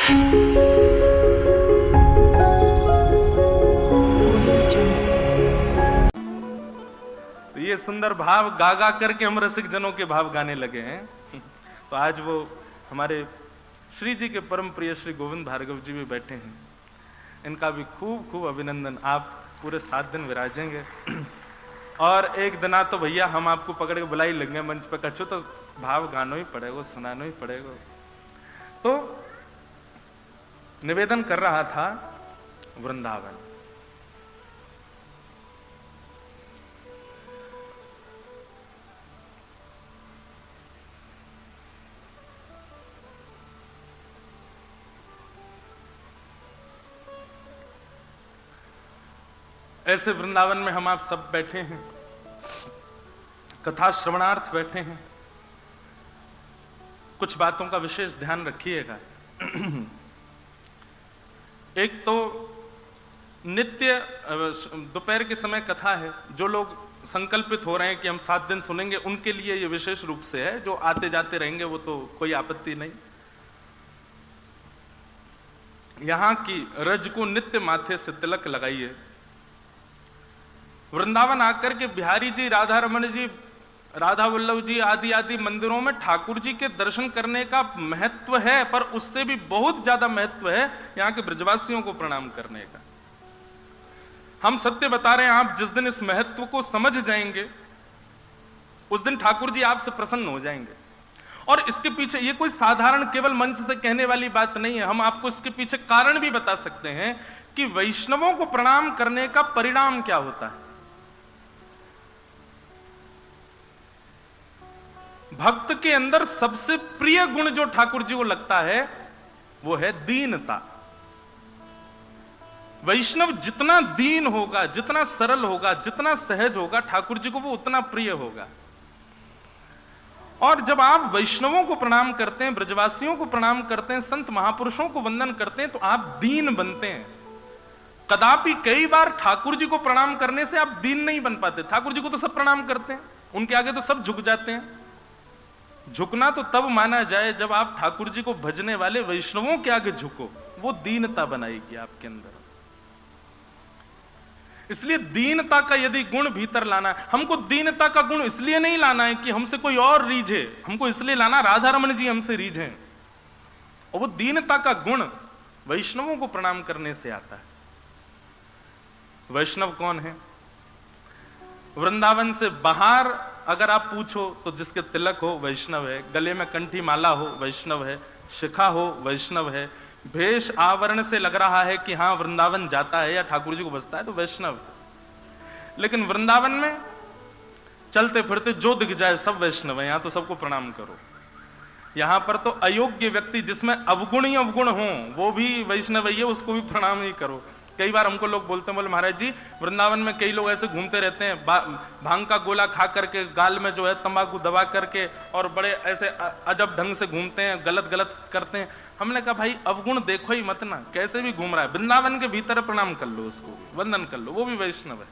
तो ये सुंदर भाव गा गा करके हम रसिक जनों के भाव गाने लगे हैं। तो आज वो हमारे श्री जी के परम प्रिय श्री गोविंद भार्गव जी भी बैठे हैं, इनका भी खूब खूब अभिनंदन। आप पूरे 7 दिन विराजेंगे और एक दिन तो भैया हम आपको पकड़ के बुलाई लेंगे मंच पर, कछो तो भाव गानो ही पड़ेगा, सुनानो ही पड़ेगा। तो निवेदन कर रहा था वृंदावन। ऐसे वृंदावन में हम आप सब बैठे हैं, कथा श्रवणार्थ बैठे हैं। कुछ बातों का विशेष ध्यान रखिएगा। एक तो नित्य दोपहर के समय कथा है, जो लोग संकल्पित हो रहे हैं कि हम 7 दिन सुनेंगे, उनके लिए ये विशेष रूप से है। जो आते जाते रहेंगे वो तो कोई आपत्ति नहीं। यहां की रज को नित्य माथे से तिलक लगाइए। वृंदावन आकर के बिहारी जी, राधा रमन जी, राधा वल्लभ जी आदि आदि मंदिरों में ठाकुर जी के दर्शन करने का महत्व है, पर उससे भी बहुत ज्यादा महत्व है यहां के ब्रजवासियों को प्रणाम करने का। हम सत्य बता रहे हैं, आप जिस दिन इस महत्व को समझ जाएंगे उस दिन ठाकुर जी आपसे प्रसन्न हो जाएंगे। और इसके पीछे ये कोई साधारण केवल मंच से कहने वाली बात नहीं है। हम आपको इसके पीछे कारण भी बता सकते हैं कि वैष्णवों को प्रणाम करने का परिणाम क्या होता है। भक्त के अंदर सबसे प्रिय गुण जो ठाकुर जी को लगता है वो है दीनता। वैष्णव जितना दीन होगा, जितना सरल होगा, जितना सहज होगा, ठाकुर जी को वो उतना प्रिय होगा। और जब आप वैष्णवों को प्रणाम करते हैं, ब्रजवासियों को प्रणाम करते हैं, संत महापुरुषों को वंदन करते हैं, तो आप दीन बनते हैं। कदापि कई बार ठाकुर जी को प्रणाम करने से आप दीन नहीं बन पाते। ठाकुर जी को तो सब प्रणाम करते हैं, उनके आगे तो सब झुक जाते हैं। झुकना तो तब माना जाए जब आप ठाकुर जी को भजने वाले वैष्णवों के आगे झुको, वो दीनता बनाएगी आपके अंदर। इसलिए दीनता का यदि गुण भीतर लाना है, हमको दीनता का गुण इसलिए नहीं लाना है कि हमसे कोई और रीझे, हमको इसलिए लाना राधा रमन जी हमसे रीझे। और वो दीनता का गुण वैष्णवों को प्रणाम करने से आता है। वैष्णव कौन है? वृंदावन से बाहर अगर आप पूछो तो जिसके तिलक हो वैष्णव है, गले में कंठी माला हो वैष्णव है, शिखा हो वैष्णव है, भेष आवरण से लग रहा है कि हाँ वृंदावन जाता है या ठाकुर जी को बसता है तो वैष्णव। लेकिन वृंदावन में चलते फिरते जो दिख जाए सब वैष्णव है। यहां तो सबको प्रणाम करो। यहां पर तो अयोग्य व्यक्ति जिसमें अवगुण ही अवगुण हो वो भी वैष्णव है, उसको भी प्रणाम ही करो। कई बार हमको लोग बोलते हैं, बोले महाराज जी वृंदावन में कई लोग ऐसे घूमते रहते हैं, भांग का गोला खा करके, गाल में जो है तंबाकू दबा करके, और बड़े ऐसे अजब ढंग से घूमते हैं, गलत गलत करते हैं। हमने कहा भाई अवगुण देखो ही मत ना, कैसे भी घूम रहा है, वृंदावन के भीतर प्रणाम कर लो, उसको वंदन कर लो, वो भी वैष्णव है।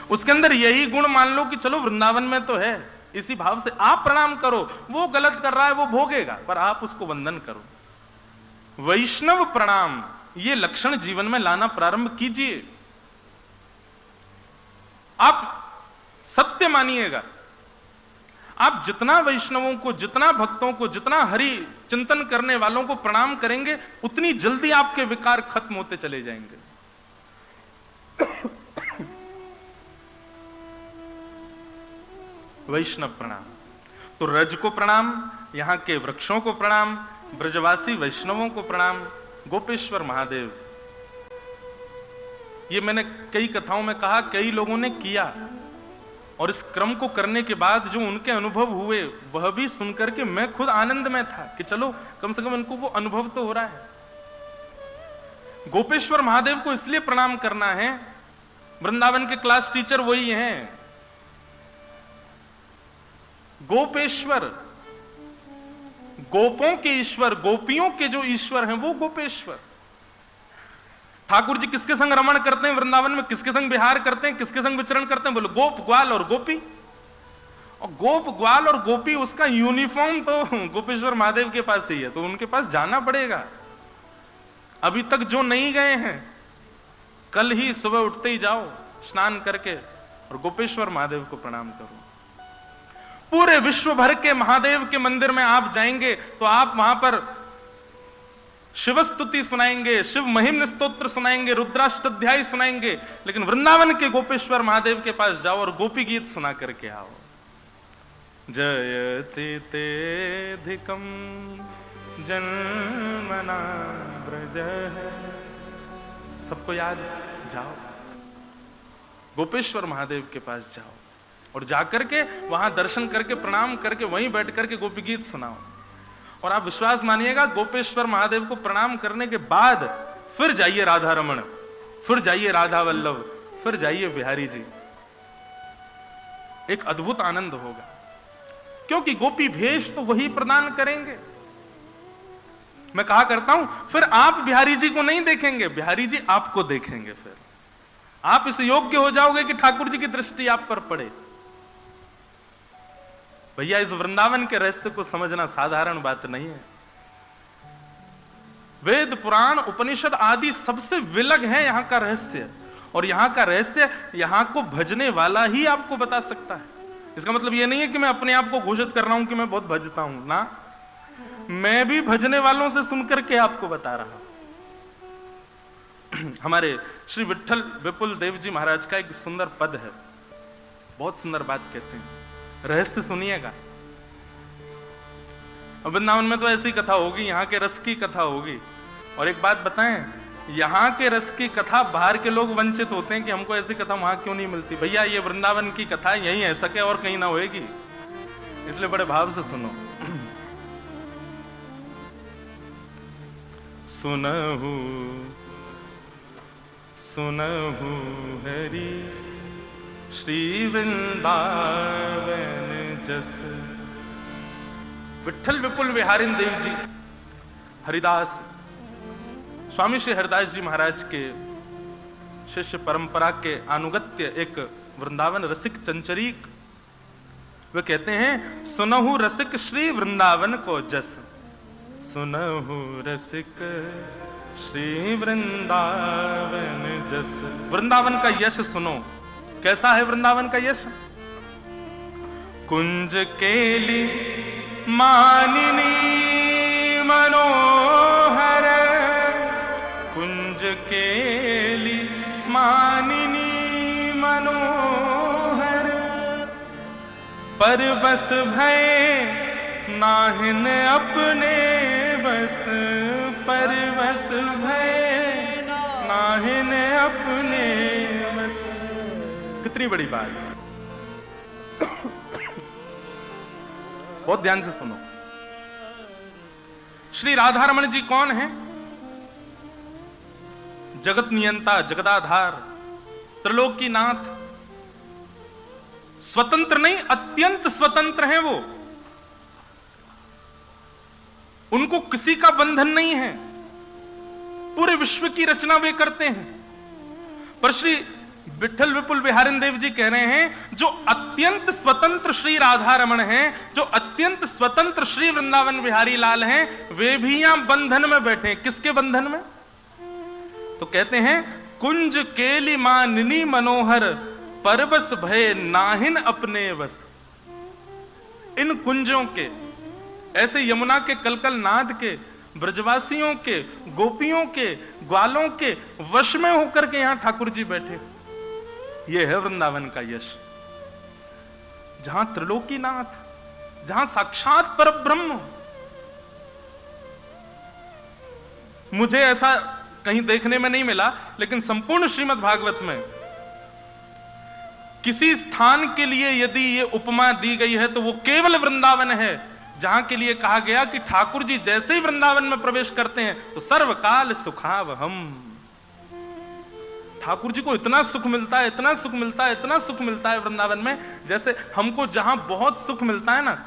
उसके अंदर यही गुण मान लो कि चलो वृंदावन में तो है, इसी भाव से आप प्रणाम करो। वो गलत कर रहा है वो भोगेगा, पर आप उसको वंदन करो। वैष्णव प्रणाम ये लक्षण जीवन में लाना प्रारंभ कीजिए। आप सत्य मानिएगा, आप जितना वैष्णवों को, जितना भक्तों को, जितना हरि चिंतन करने वालों को प्रणाम करेंगे, उतनी जल्दी आपके विकार खत्म होते चले जाएंगे। वैष्णव प्रणाम तो रज को प्रणाम, यहां के वृक्षों को प्रणाम, ब्रजवासी वैष्णवों को प्रणाम, गोपेश्वर महादेव। ये मैंने कई कथाओं में कहा, कई लोगों ने किया, और इस क्रम को करने के बाद जो उनके अनुभव हुए वह भी सुनकर के मैं खुद आनंद में था कि चलो कम से कम इनको वो अनुभव तो हो रहा है। गोपेश्वर महादेव को इसलिए प्रणाम करना है, वृंदावन के क्लास टीचर वही हैं। गोपेश्वर, गोपों के ईश्वर, गोपियों के जो ईश्वर हैं वो गोपेश्वर। ठाकुर जी किसके संग रमण करते हैं वृंदावन में, किसके संग विहार करते हैं, किसके संग विचरण करते हैं? बोलो गोप, ग्वाल और गोपी। और गोप, ग्वाल और गोपी, उसका यूनिफॉर्म तो गोपेश्वर महादेव के पास ही है, तो उनके पास जाना पड़ेगा। अभी तक जो नहीं गए हैं, कल ही सुबह उठते ही जाओ, स्नान करके और गोपेश्वर महादेव को प्रणाम करो। पूरे विश्व भर के महादेव के मंदिर में आप जाएंगे तो आप वहां पर शिव स्तुति सुनाएंगे, शिव महिम्न स्तोत्र सुनाएंगे, रुद्राष्टाध्याय सुनाएंगे, लेकिन वृंदावन के गोपेश्वर महादेव के पास जाओ और गोपी गीत सुना करके आओ। जयति तेधिकम जन्मना ब्रज, सबको याद, जाओ गोपेश्वर महादेव के पास जाओ और जाकर के वहां दर्शन करके प्रणाम करके वहीं बैठ करके गोपी गीत सुनाओ। और आप विश्वास मानिएगा, गोपेश्वर महादेव को प्रणाम करने के बाद फिर जाइए राधा रमण, फिर जाइए राधा वल्लभ, फिर जाइए बिहारी जी, एक अद्भुत आनंद होगा, क्योंकि गोपी भेष तो वही प्रदान करेंगे। मैं कहा करता हूं, फिर आप बिहारी जी को नहीं देखेंगे, बिहारी जी आपको देखेंगे। फिर आप इस योग्य हो जाओगे कि ठाकुर जी की दृष्टि आप पर पड़े। भैया, इस वृंदावन के रहस्य को समझना साधारण बात नहीं है। वेद पुराण उपनिषद आदि सबसे विलग है यहां का रहस्य, और यहां का रहस्य यहां को भजने वाला ही आपको बता सकता है। इसका मतलब यह नहीं है कि मैं अपने आप को घोषित कर रहा हूं कि मैं बहुत भजता हूं ना, मैं भी भजने वालों से सुनकर के आपको बता रहा हूं। हमारे श्री विट्ठल विपुल देव जी महाराज का एक सुंदर पद है, बहुत सुंदर बात कहते हैं, रहस्य सुनिएगा। अब वृंदावन में तो ऐसी कथा होगी, यहाँ के रस की कथा होगी। और एक बात बताएं, यहाँ के रस की कथा बाहर के लोग वंचित होते हैं कि हमको ऐसी कथा वहां क्यों नहीं मिलती। भैया, ये वृंदावन की कथा यही है, सके और कहीं ना होएगी, इसलिए बड़े भाव से सुनो। सुनहु सुनहु हरि श्री वृंदावन जस। विट्ठल विपुल विहारी देव जी हरिदास, स्वामी श्री हरिदास जी महाराज के शिष्य परंपरा के अनुगत्य एक वृंदावन रसिक चंचरीक, वे कहते हैं, सुनहु रसिक श्री वृंदावन को जस, सुनहु रसिक श्री वृंदावन जस। वृंदावन का यश सुनो, कैसा है वृंदावन का यश? कुंज केली मानिनी मनोहर, कुंज केली मानिनी मनोहर, पर बस भय नाहिन अपने बस, पर बस भय नाहिन अपने बस। कितनी बड़ी बात, बहुत ध्यान से सुनो। श्री राधा रमण जी कौन है? जगत नियंता, जगदाधार, त्रिलोकीनाथ, स्वतंत्र नहीं, अत्यंत स्वतंत्र हैं वो। उनको किसी का बंधन नहीं है, पूरे विश्व की रचना वे करते हैं। पर श्री विट्ठल विपुल बिहारी देव जी कह रहे हैं, जो अत्यंत स्वतंत्र श्री राधा रमण हैं, जो अत्यंत स्वतंत्र श्री वृंदावन बिहारी लाल हैं, वे भी यहां बंधन में बैठे हैं। किसके बंधन में? तो कहते हैं, कुंज केली मानिनी मनोहर, परबस भय नाहिन अपने बस। इन कुंजों के, ऐसे यमुना के कलकल नाद के, ब्रजवासियों के, गोपियों के, ग्वालों के वश में होकर के यहां ठाकुर जी बैठे। यह है वृंदावन का यश, जहां त्रिलोकीनाथ, जहां साक्षात परब्रह्म। मुझे ऐसा कहीं देखने में नहीं मिला, लेकिन संपूर्ण श्रीमद् भागवत में किसी स्थान के लिए यदि ये उपमा दी गई है तो वो केवल वृंदावन है, जहां के लिए कहा गया कि ठाकुर जी जैसे ही वृंदावन में प्रवेश करते हैं तो सर्वकाल सुखावहम। ठाकुर जी को इतना सुख मिलता है, इतना सुख मिलता है, इतना सुख मिलता है वृंदावन में, जैसे हमको जहां बहुत सुख मिलता है ना,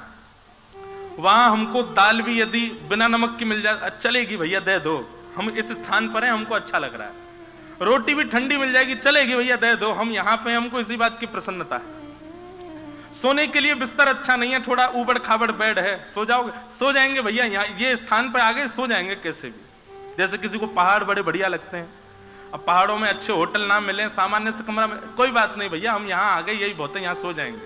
वहां हमको दाल भी यदि बिना नमक की मिल जाए, चलेगी भैया दे दो, हम इस स्थान पर हैं, हमको अच्छा लग रहा है। रोटी भी ठंडी मिल जाएगी, चलेगी भैया दे दो, हम यहां पे, हमको इसी बात की प्रसन्नता है। सोने के लिए बिस्तर अच्छा नहीं है, थोड़ा ऊबड़ खाबड़ बेड है, सो जाओगे, सो जाएंगे भैया, यहाँ ये स्थान पर आ गए, सो जाएंगे कैसे भी। जैसे किसी को पहाड़ बड़े बढ़िया लगते हैं, अब पहाड़ों में अच्छे होटल ना मिले, सामान्य से कमरा मिले, कोई बात नहीं भैया, हम यहाँ आ गए यही बहुत है, यहाँ सो जाएंगे।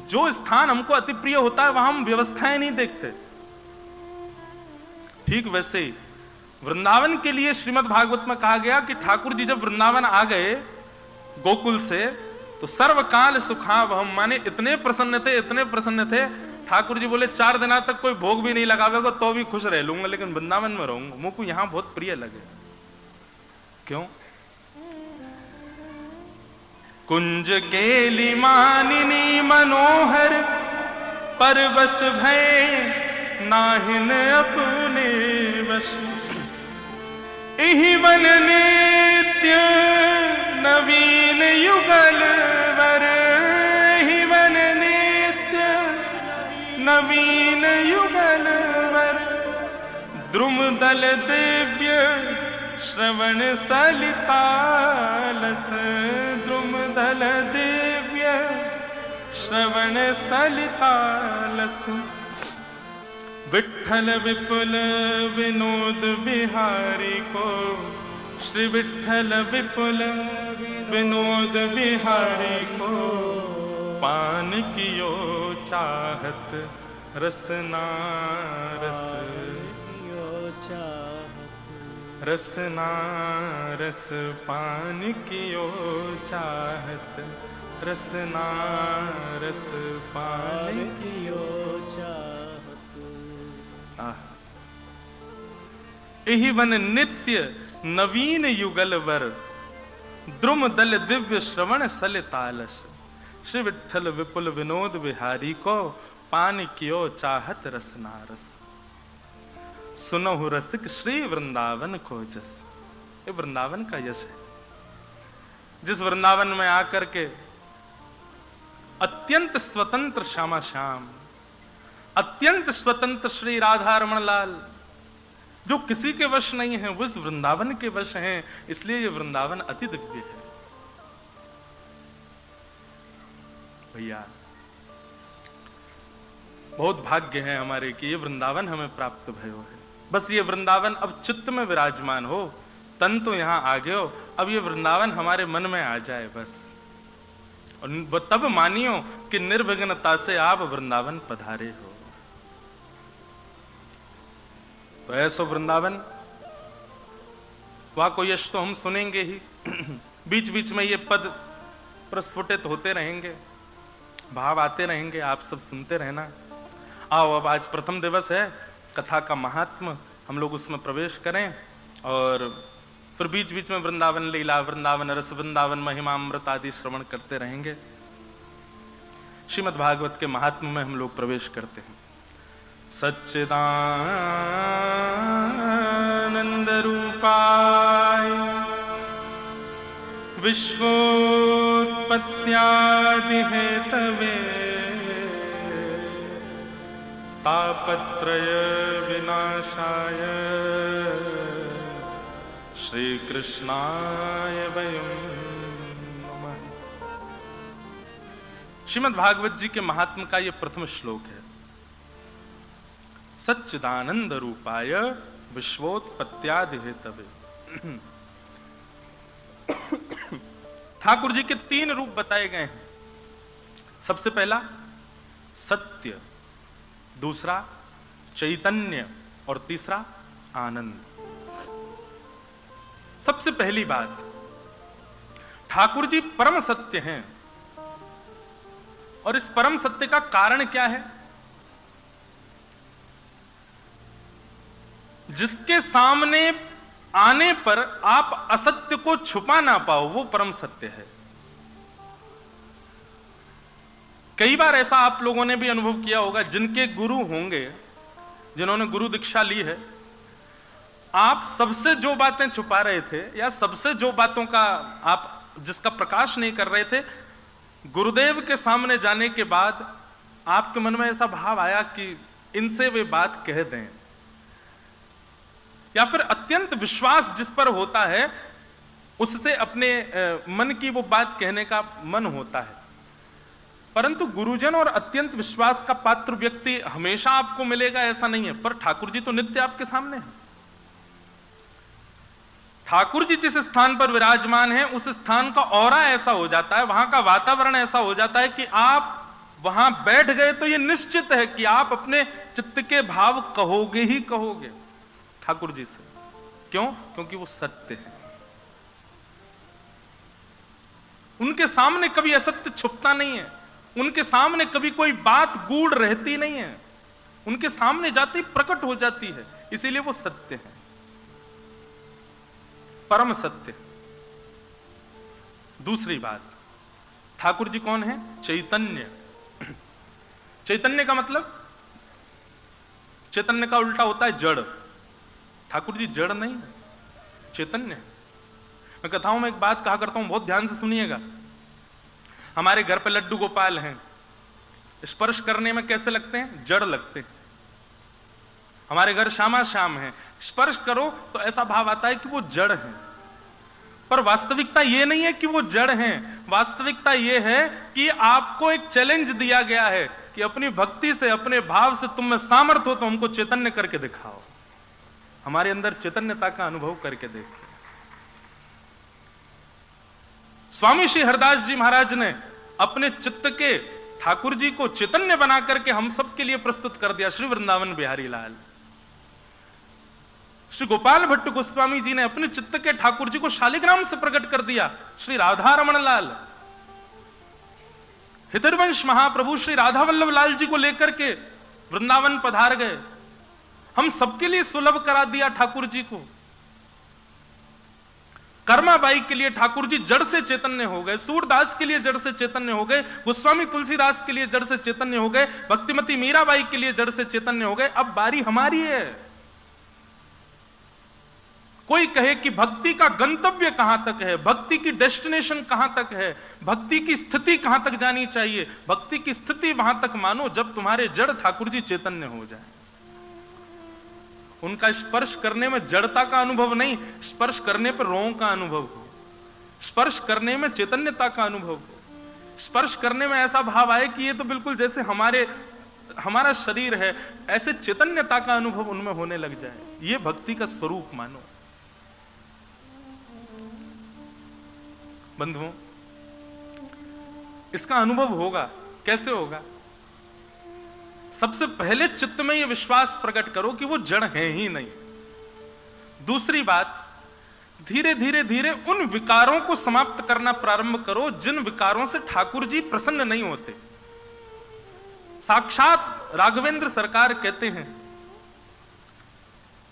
जो स्थान हमको अति प्रिय होता है वहां हम व्यवस्थाएं नहीं देखते। ठीक वैसे ही वृंदावन के लिए श्रीमद् भागवत में कहा गया कि ठाकुर जी जब वृंदावन आ गए गोकुल से तो सर्वकाल सुखावहम, माने इतने प्रसन्न थे, इतने प्रसन्न थे। ठाकुर जी बोले 4 दिन तक कोई भोग भी नहीं लगावेगा तो भी खुश रह लूंगा, लेकिन वृंदावन में रहूंगा, मुझको यहां बहुत प्रिय लगे। क्यों? कुंज केली मानिनी मनोहर, परबस भय नाहिन अपने वश, इहि वन नित्य नवीन युगल वर, इहि वन नित्य नवीन युगल वर, द्रुमदल दिव्य श्रवण सलितालस, द्रुमदल दिव्य श्रवण सलितालस, विठ्ठल विपुल विनोद बिहारी को, श्री विठ्ठल विपुल विनोद बिहारी को, पान कियो चाहत रसना रस, रसना रस, पान कियो चाहत रसना रस, पान कियो चाहत। एहि वन नित्य नवीन युगल वर, द्रुम दल दिव्य श्रवण सलितालस, श्री विठ्ठल विपुल विनोद बिहारी को, पान कियो चाहत रसना रस, सुनहु रसिक श्री वृंदावन को जस। ये वृंदावन का यश है, जिस वृंदावन में आकर के अत्यंत स्वतंत्र श्यामा श्याम, अत्यंत स्वतंत्र श्री राधा रमण लाल, जो किसी के वश नहीं है, वो इस वृंदावन के वश हैं, इसलिए ये वृंदावन अति दिव्य है। भैया बहुत भाग्य है हमारे कि ये वृंदावन हमें प्राप्त भयो है। बस ये वृंदावन अब चित्त में विराजमान हो, तन तो यहां आ गए हो, अब ये वृंदावन हमारे मन में आ जाए बस, और तब मानियो कि निर्विघ्नता से आप वृंदावन पधारे हो। तो ऐसो वृंदावन, वहां को यश तो हम सुनेंगे ही, बीच बीच में ये पद प्रस्फुटित होते रहेंगे, भाव आते रहेंगे, आप सब सुनते रहना। आओ अब आज प्रथम दिवस है, कथा का महात्म, हम लोग उसमें प्रवेश करें और फिर बीच बीच में वृंदावन लीला, वृंदावन रस, वृंदावन महिमा, अमृत आदि श्रवण करते रहेंगे। श्रीमद् भागवत के महात्म में हम लोग प्रवेश करते हैं। सच्चिदानंद रूपाय विश्वोत्पत्त्यादि हेतवे तापत्रय विनाशाय श्री कृष्णाय वयं नमः। श्रीमद् भागवत जी के महात्म का यह प्रथम श्लोक है। सच्चिदानंद रूपाय विश्वोत्पत्त्यादि हेतवे। ठाकुर जी के 3 रूप बताए गए हैं। सबसे पहला सत्य, दूसरा चैतन्य और तीसरा आनंद। सबसे पहली बात, ठाकुर जी परम सत्य हैं, और इस परम सत्य का कारण क्या है? जिसके सामने आने पर आप असत्य को छुपा ना पाओ, वो परम सत्य है। कई बार ऐसा आप लोगों ने भी अनुभव किया होगा, जिनके गुरु होंगे, जिन्होंने गुरु दीक्षा ली है, आप सबसे जो बातें छुपा रहे थे या सबसे जो बातों का आप जिसका प्रकाश नहीं कर रहे थे, गुरुदेव के सामने जाने के बाद आपके मन में ऐसा भाव आया कि इनसे वे बात कह दें, या फिर अत्यंत विश्वास जिस पर होता है उससे अपने मन की वो बात कहने का मन होता है। परंतु गुरुजन और अत्यंत विश्वास का पात्र व्यक्ति हमेशा आपको मिलेगा ऐसा नहीं है, पर ठाकुर जी तो नित्य आपके सामने है। ठाकुर जी जिस स्थान पर विराजमान है उस स्थान का ऑरा ऐसा हो जाता है, वहां का वातावरण ऐसा हो जाता है कि आप वहां बैठ गए तो यह निश्चित है कि आप अपने चित्त के भाव कहोगे ही कहोगे ठाकुर जी से। क्यों? क्योंकि वो सत्य है। उनके सामने कभी असत्य छुपता नहीं है, उनके सामने कभी कोई बात गूढ़ रहती नहीं है, उनके सामने जाती प्रकट हो जाती है, इसीलिए वो सत्य है, परम सत्य। दूसरी बात, ठाकुर जी कौन है? चैतन्य। चैतन्य का मतलब, चैतन्य का उल्टा होता है जड़। ठाकुर जी जड़ नहीं है, चैतन्य है। मैं कथाओं में एक बात कहा करता हूं, बहुत ध्यान से सुनिएगा। हमारे घर पे लड्डू गोपाल हैं, स्पर्श करने में कैसे लगते हैं? जड़ लगते हैं। हमारे घर श्यामा श्याम है, स्पर्श करो तो ऐसा भाव आता है कि वो जड़ है, पर वास्तविकता ये नहीं है कि वो जड़ हैं। वास्तविकता ये है कि आपको एक चैलेंज दिया गया है कि अपनी भक्ति से, अपने भाव से तुम में सामर्थ्य हो तो हमको चैतन्य करके दिखाओ, हमारे अंदर चैतन्यता का अनुभव करके देखो। स्वामी श्री हरदास जी महाराज ने अपने चित्त के ठाकुर जी को चैतन्य बना करके हम सबके लिए प्रस्तुत कर दिया, श्री वृंदावन बिहारी लाल। श्री गोपाल भट्ट गोस्वामी जी ने अपने चित्त के ठाकुर जी को शालिग्राम से प्रकट कर दिया, श्री राधा रमण लाल। हितरवंश महाप्रभु श्री राधा वल्लभ लाल जी को लेकर के वृंदावन पधार गए, हम सबके लिए सुलभ करा दिया ठाकुर जी को। कर्माबाई के लिए ठाकुर जी जड़ से चैतन्य हो गए, सूरदास के लिए जड़ से चैतन्य हो गए, गोस्वामी तुलसीदास के लिए जड़ से चैतन्य हो गए, भक्तिमती मीराबाई के लिए जड़ से चैतन्य हो गए। अब बारी हमारी है। कोई कहे कि भक्ति का गंतव्य कहां तक है, भक्ति की डेस्टिनेशन कहां तक है, भक्ति की स्थिति कहां तक जानी चाहिए। भक्ति की स्थिति वहां तक मानो जब तुम्हारे जड़ ठाकुर जी चैतन्य हो जाए। उनका स्पर्श करने में जड़ता का अनुभव नहीं, स्पर्श करने पर रों का अनुभव हो, स्पर्श करने में चैतन्यता का अनुभव हो, स्पर्श करने में ऐसा भाव आए कि ये तो बिल्कुल जैसे हमारा शरीर है, ऐसे चैतन्यता का अनुभव उनमें होने लग जाए। ये भक्ति का स्वरूप मानो। बंधुओं, इसका अनुभव होगा, कैसे होगा? सबसे पहले चित्त में यह विश्वास प्रकट करो कि वो जड़ है ही नहीं। दूसरी बात, धीरे धीरे धीरे उन विकारों को समाप्त करना प्रारंभ करो जिन विकारों से ठाकुर जी प्रसन्न नहीं होते। साक्षात राघवेंद्र सरकार कहते हैं,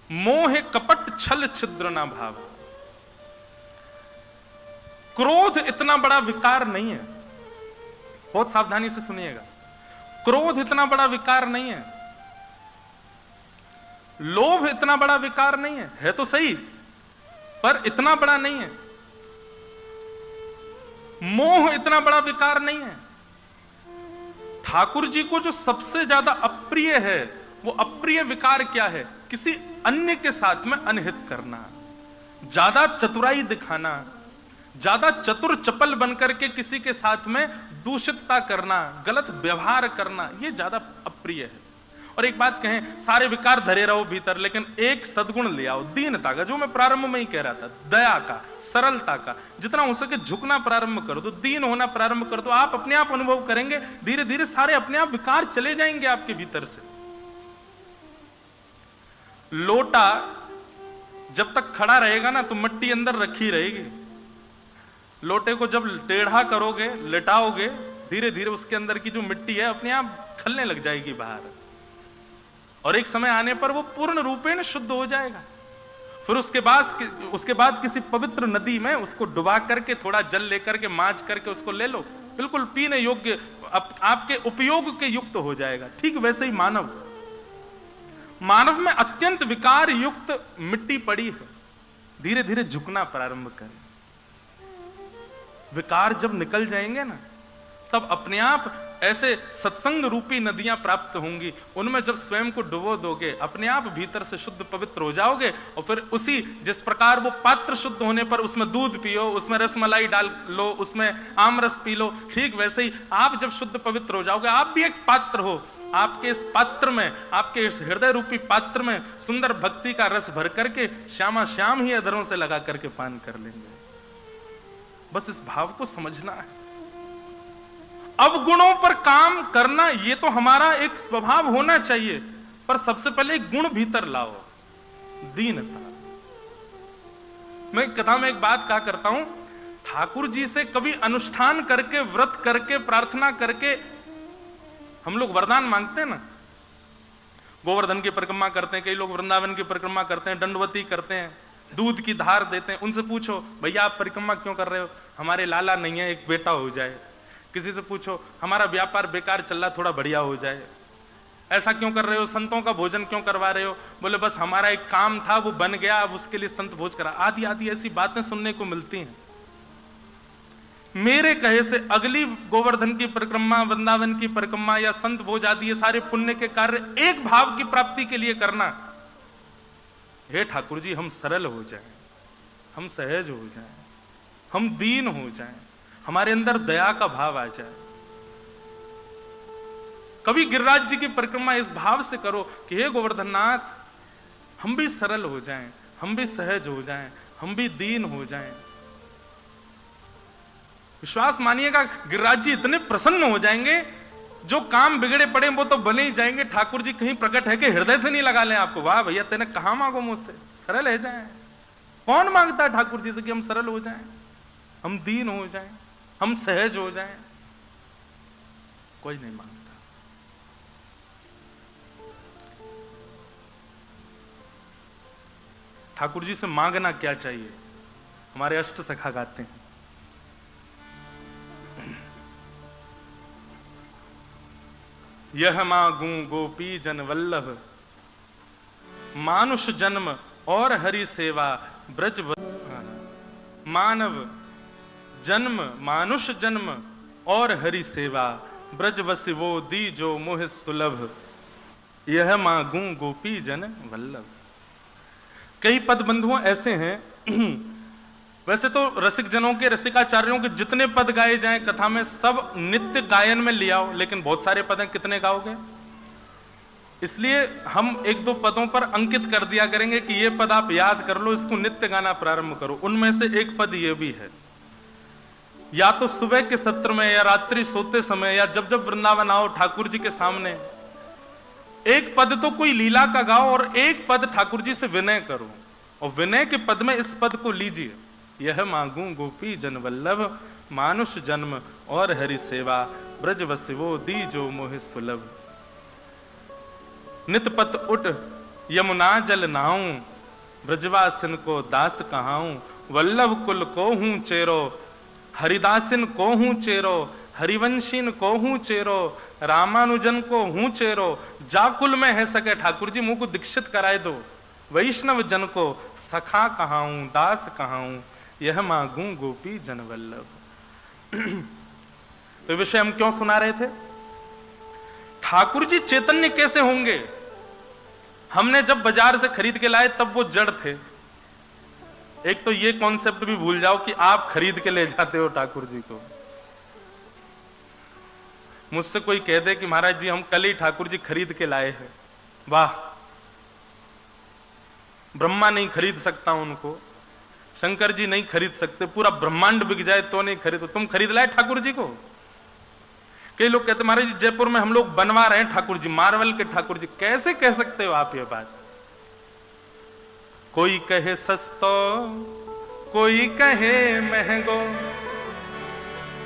मोह कपट छल छिद्र ना भाव। क्रोध इतना बड़ा विकार नहीं है, बहुत सावधानी से सुनिएगा। क्रोध इतना बड़ा विकार नहीं है, लोभ इतना बड़ा विकार नहीं है तो सही, पर इतना बड़ा नहीं है। मोह इतना बड़ा विकार नहीं है। ठाकुर जी को जो सबसे ज्यादा अप्रिय है, वो अप्रिय विकार क्या है? किसी अन्य के साथ में अनहित करना, ज्यादा चतुराई दिखाना, ज्यादा चतुर चपल बनकर के किसी के साथ में दूषितता करना, गलत व्यवहार करना, यह ज्यादा अप्रिय है। और एक बात कहें, सारे विकार धरे रहो भीतर, लेकिन एक सद्गुण ले आओ, दीनता का, जो मैं प्रारंभ में ही कह रहा था, दया का, सरलता का। जितना हो सके झुकना प्रारंभ कर दो, दीन होना प्रारंभ कर दो। आप अपने आप अनुभव करेंगे, धीरे धीरे सारे अपने आप विकार चले जाएंगे आपके भीतर से। लोटा जब तक खड़ा रहेगा ना तो मिट्टी अंदर रखी रहेगी। लोटे को जब टेढ़ा करोगे, लेटाओगे, धीरे धीरे उसके अंदर की जो मिट्टी है अपने आप खलने लग जाएगी बाहर, और एक समय आने पर वो पूर्ण रूपेण शुद्ध हो जाएगा। फिर उसके बाद किसी पवित्र नदी में उसको डुबा करके थोड़ा जल लेकर के मांझ करके उसको ले लो, बिल्कुल पीने योग्य, आपके उपयोग के युक्त हो जाएगा। ठीक वैसे ही मानव में अत्यंत विकार युक्त मिट्टी पड़ी है, धीरे धीरे झुकना प्रारंभ करें। विकार जब निकल जाएंगे ना तब अपने आप ऐसे सत्संग रूपी नदियां प्राप्त होंगी। उनमें जब स्वयं को डुबो दोगे, अपने आप भीतर से शुद्ध पवित्र हो जाओगे। और फिर उसी जिस प्रकार वो पात्र शुद्ध होने पर उसमें दूध पियो, उसमें रसमलाई डाल लो, उसमें आम रस पी लो, ठीक वैसे ही आप जब शुद्ध पवित्र हो जाओगे, आप भी एक पात्र हो। आपके इस पात्र में, आपके इस हृदय रूपी पात्र में सुंदर भक्ति का रस भर करके श्यामा श्याम ही अधरों से लगा करके पान कर लेंगे। बस इस भाव को समझना है। अवगुणों पर काम करना ये तो हमारा एक स्वभाव होना चाहिए, पर सबसे पहले एक गुण भीतर लाओ, दीनता। मैं कथा में एक बात कहा करता हूं, ठाकुर जी से कभी अनुष्ठान करके, व्रत करके, प्रार्थना करके हम लोग वरदान मांगते हैं ना। गोवर्धन की परिक्रमा करते हैं, कई लोग वृंदावन की परिक्रमा करते हैं, दंडवती करते हैं, दूध की धार देते हैं। उनसे पूछो, भैया आप परिक्रमा क्यों कर रहे हो? हमारे लाला नहीं है, एक बेटा हो जाए। किसी से पूछो, हमारा व्यापार बेकार चल रहा, थोड़ा बढ़िया हो जाए। ऐसा क्यों कर रहे हो? संतों का भोजन क्यों करवा रहे हो? बोले बस हमारा एक काम था, वो बन गया, अब उसके लिए संत भोज करा। आदि आदि ऐसी बातें सुनने को मिलती हैं। मेरे कहे से अगली गोवर्धन की परिक्रमा, वृंदावन की परिक्रमा या संत भोज आदि ये सारे पुण्य के कार्य एक भाव की प्राप्ति के लिए करना, हे ठाकुर जी हम सरल हो जाएं, हम सहज हो जाएं, हम दीन हो जाएं, हमारे अंदर दया का भाव आ जाए। कभी गिरिराज जी की परिक्रमा इस भाव से करो कि हे गोवर्धननाथ हम भी सरल हो जाएं, हम भी सहज हो जाएं, हम भी दीन हो जाएं। विश्वास मानिएगा गिरिराज जी इतने प्रसन्न हो जाएंगे, जो काम बिगड़े पड़े वो तो बने ही जाएंगे। ठाकुर जी कहीं प्रकट है कि हृदय से नहीं लगा लें आपको, वाह भैया तेने कहां मांगो मुझसे, सरल हो जाएं। कौन मांगता है ठाकुर जी से कि हम सरल हो जाएं, हम दीन हो जाएं, हम सहज हो जाएं? कोई नहीं मांगता। ठाकुर जी से मांगना क्या चाहिए? हमारे अष्ट सखा गाते हैं, यह मांगू गोपी जन वल्लभ, मानुष जन्म और हरि सेवा ब्रज। मानव जन्म, मानुष जन्म और हरि सेवा ब्रज बस वो दी जो मोह सुलभ, यह मांगू गोपी जन वल्लभ। कई पद बंधुओं ऐसे हैं, वैसे तो रसिक जनों के, रसिकाचार्यों के जितने पद गाए जाएं कथा में सब नित्य गायन में ले आओ, लेकिन बहुत सारे पद हैं, कितने गाओगे? इसलिए हम एक दो पदों पर अंकित कर दिया करेंगे कि ये पद आप याद कर लो, इसको नित्य गाना प्रारंभ करो। उनमें से एक पद ये भी है, या तो सुबह के सत्र में या रात्रि सोते समय या जब जब वृंदावन आओ ठाकुर जी के सामने, एक पद तो कोई लीला का गाओ और एक पद ठाकुर जी से विनय करो। और विनय के पद में इस पद को लीजिए, यह मांगू गोपी जन वल्लभ, मानुष जन्म और हरि सेवा ब्रज बस वो दी जो मोह सुलभ। नित पत उठ यमुना जल नहाऊं, ब्रजवासिन को दास कहाऊं, वल्लभ कुल को हूं चेरो, हरिदासिन को हूं चेरो, हरिवंशीन को हूं चेरो, रामानुजन को हूं चेरो, जाकुल में है सके। ठाकुर जी मुंह को दीक्षित कराए दो। वैष्णव जन को सखा कहाऊं, दास कहाऊं, यह मांगू गोपी जन वल्लभ। तो विषय हम क्यों सुना रहे थे? ठाकुर जी चैतन्य कैसे होंगे? हमने जब बाजार से खरीद के लाए तब वो जड़ थे। एक तो ये कॉन्सेप्ट भी भूल जाओ कि आप खरीद के ले जाते हो ठाकुर जी को। मुझसे कोई कह दे कि महाराज जी हम कल ही ठाकुर जी खरीद के लाए हैं, वाह, ब्रह्मा नहीं खरीद सकता उनको, शंकर जी नहीं खरीद सकते, पूरा ब्रह्मांड बिक जाए तो नहीं खरीदो, तुम खरीद लाए ठाकुर जी को? कई लोग कहते महाराज जी जयपुर में हम लोग बनवा रहे हैं ठाकुर जी, मार्वल के ठाकुर जी। कैसे कह सकते हो आप ये बात? कोई कहे सस्तो, कोई कहे महंगो,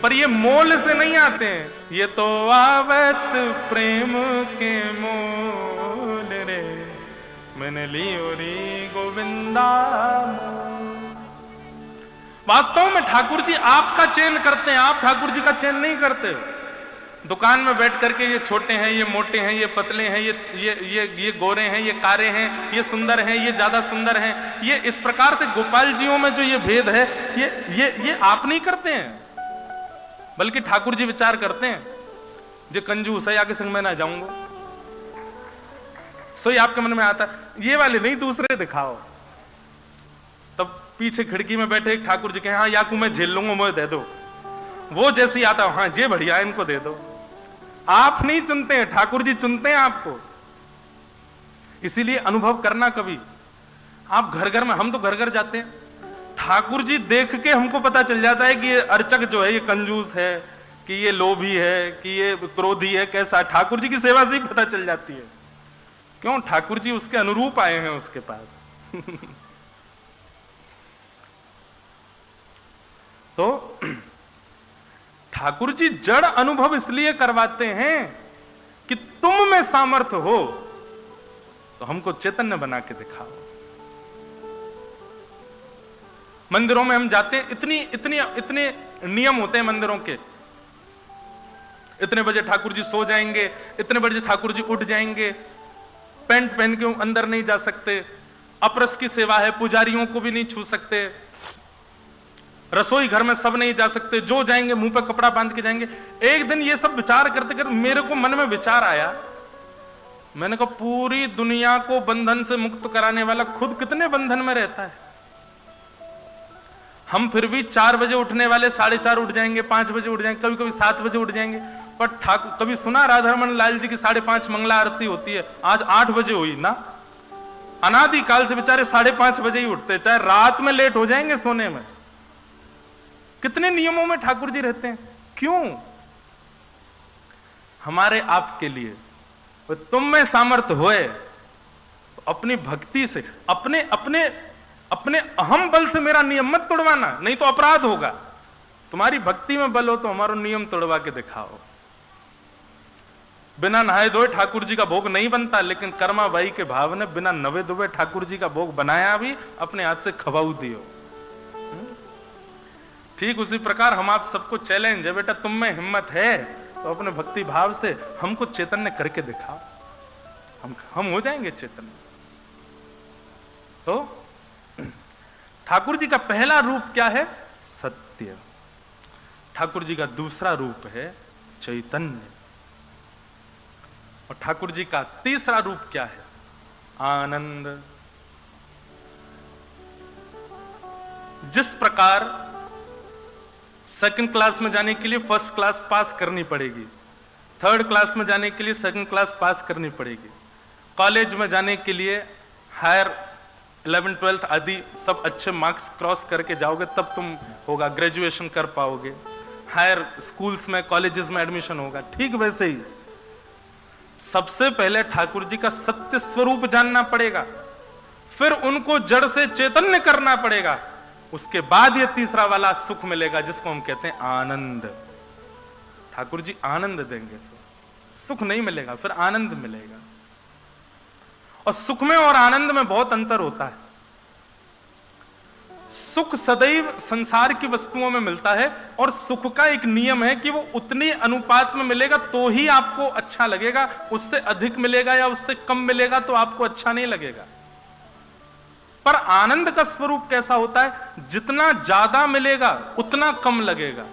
पर ये मोल से नहीं आते हैं, ये तो आवत प्रेम के मोल रे, मैंने लियो रे गोविंदा। वास्तव में ठाकुर जी आपका चयन करते हैं, आप ठाकुर जी का चयन नहीं करते। दुकान में बैठ करके ये छोटे हैं, ये मोटे हैं, ये पतले हैं, ये गोरे हैं, ये कारे हैं, ये सुंदर हैं, ये ज्यादा सुंदर हैं, ये इस प्रकार से गोपाल जियों में जो ये भेद है, ये आप नहीं करते हैं। बल्कि ठाकुर जी विचार करते हैं, जो कंजूस है आगे संग में ना जाऊंगा, सो ये आपके मन में आता है, ये वाले नहीं दूसरे दिखाओ। तब पीछे खिड़की में बैठे एक ठाकुर जी कहे, हाँ याकू मैं झेल लूंगा, मुझे दे दो। वो जैसी आता, हाँ ये बढ़िया है, इनको दे दो। आप नहीं चुनते हैं, ठाकुर जी चुनते हैं आपको। इसीलिए अनुभव करना कभी, आप घर घर में, हम तो घर घर जाते हैं, ठाकुर जी देख के हमको पता चल जाता है कि ये अर्चक जो है ये कंजूस है, कि ये लोभी है, कि ये क्रोधी है, कैसा। ठाकुर जी की सेवा से ही पता चल जाती है। क्यों? ठाकुर जी उसके अनुरूप आए हैं उसके पास। तो ठाकुर जी जड़ अनुभव इसलिए करवाते हैं कि तुम में सामर्थ्य हो तो हमको चैतन्य बना के दिखाओ। मंदिरों में हम जाते हैं, इतने नियम होते हैं मंदिरों के। इतने बजे ठाकुर जी सो जाएंगे, इतने बजे ठाकुर जी उठ जाएंगे, पैंट पहन के अंदर नहीं जा सकते, अपरस की सेवा है, पुजारियों को भी नहीं छू सकते, रसोई घर में सब नहीं जा सकते, जो जाएंगे मुंह पे कपड़ा बांध के जाएंगे। एक दिन ये सब विचार करते करते मेरे को मन में विचार आया, मैंने कहा पूरी दुनिया को बंधन से मुक्त कराने वाला खुद कितने बंधन में रहता है। हम फिर भी 4 बजे उठने वाले 4:30 उठ जाएंगे, 5 बजे उठ जाएंगे, कभी कभी 7 बजे उठ जाएंगे। पर ठाकुर, कभी सुना राधारमण लाल जी की 5:30 मंगला आरती होती है, आज 8 बजे हुई ना। अनादि काल से बेचारे 5:30 बजे ही उठते, चाहे रात में लेट हो जाएंगे सोने में। कितने नियमों में ठाकुर जी रहते हैं। क्यों? हमारे आपके लिए। तुम में सामर्थ्य होए तो अपनी भक्ति से, अपने अपने अपने अहम बल से मेरा नियम मत तोड़वाना, नहीं तो अपराध होगा। तुम्हारी भक्ति में बल हो तो हमारा नियम तोड़वा के दिखाओ। बिना नहाए धोए ठाकुर जी का भोग नहीं बनता, लेकिन कर्मा बाई के भाव ने बिना नवे धोए ठाकुर जी का भोग बनाया भी, अपने हाथ से खवाऊ दियो। ठीक उसी प्रकार हम आप सबको चैलेंज है, बेटा तुम में हिम्मत है तो अपने भक्ति भाव से हमको चैतन्य करके दिखाओ, हम हो जाएंगे चैतन्य। तो ठाकुर जी का पहला रूप क्या है? सत्य। ठाकुर जी का दूसरा रूप है चैतन्य। और ठाकुर जी का तीसरा रूप क्या है? आनंद। जिस प्रकार सेकंड क्लास में जाने के लिए फर्स्ट क्लास पास करनी पड़ेगी, थर्ड क्लास में जाने के लिए सेकंड क्लास पास करनी पड़ेगी, कॉलेज में जाने के लिए हायर 11th 12th आदि सब अच्छे मार्क्स क्रॉस करके जाओगे तब तुम होगा, ग्रेजुएशन कर पाओगे, हायर स्कूल्स में कॉलेजेस में एडमिशन होगा। ठीक वैसे ही सबसे पहले ठाकुर जी का सत्य स्वरूप जानना पड़ेगा, फिर उनको जड़ से चैतन्य करना पड़ेगा, उसके बाद ये तीसरा वाला सुख मिलेगा जिसको हम कहते हैं आनंद। ठाकुर जी आनंद देंगे, फिर सुख नहीं मिलेगा, फिर आनंद मिलेगा। और सुख में और आनंद में बहुत अंतर होता है। सुख सदैव संसार की वस्तुओं में मिलता है, और सुख का एक नियम है कि वो उतनी अनुपात में मिलेगा तो ही आपको अच्छा लगेगा, उससे अधिक मिलेगा या उससे कम मिलेगा तो आपको अच्छा नहीं लगेगा। पर आनंद का स्वरूप कैसा होता है? जितना ज्यादा मिलेगा उतना कम लगेगा।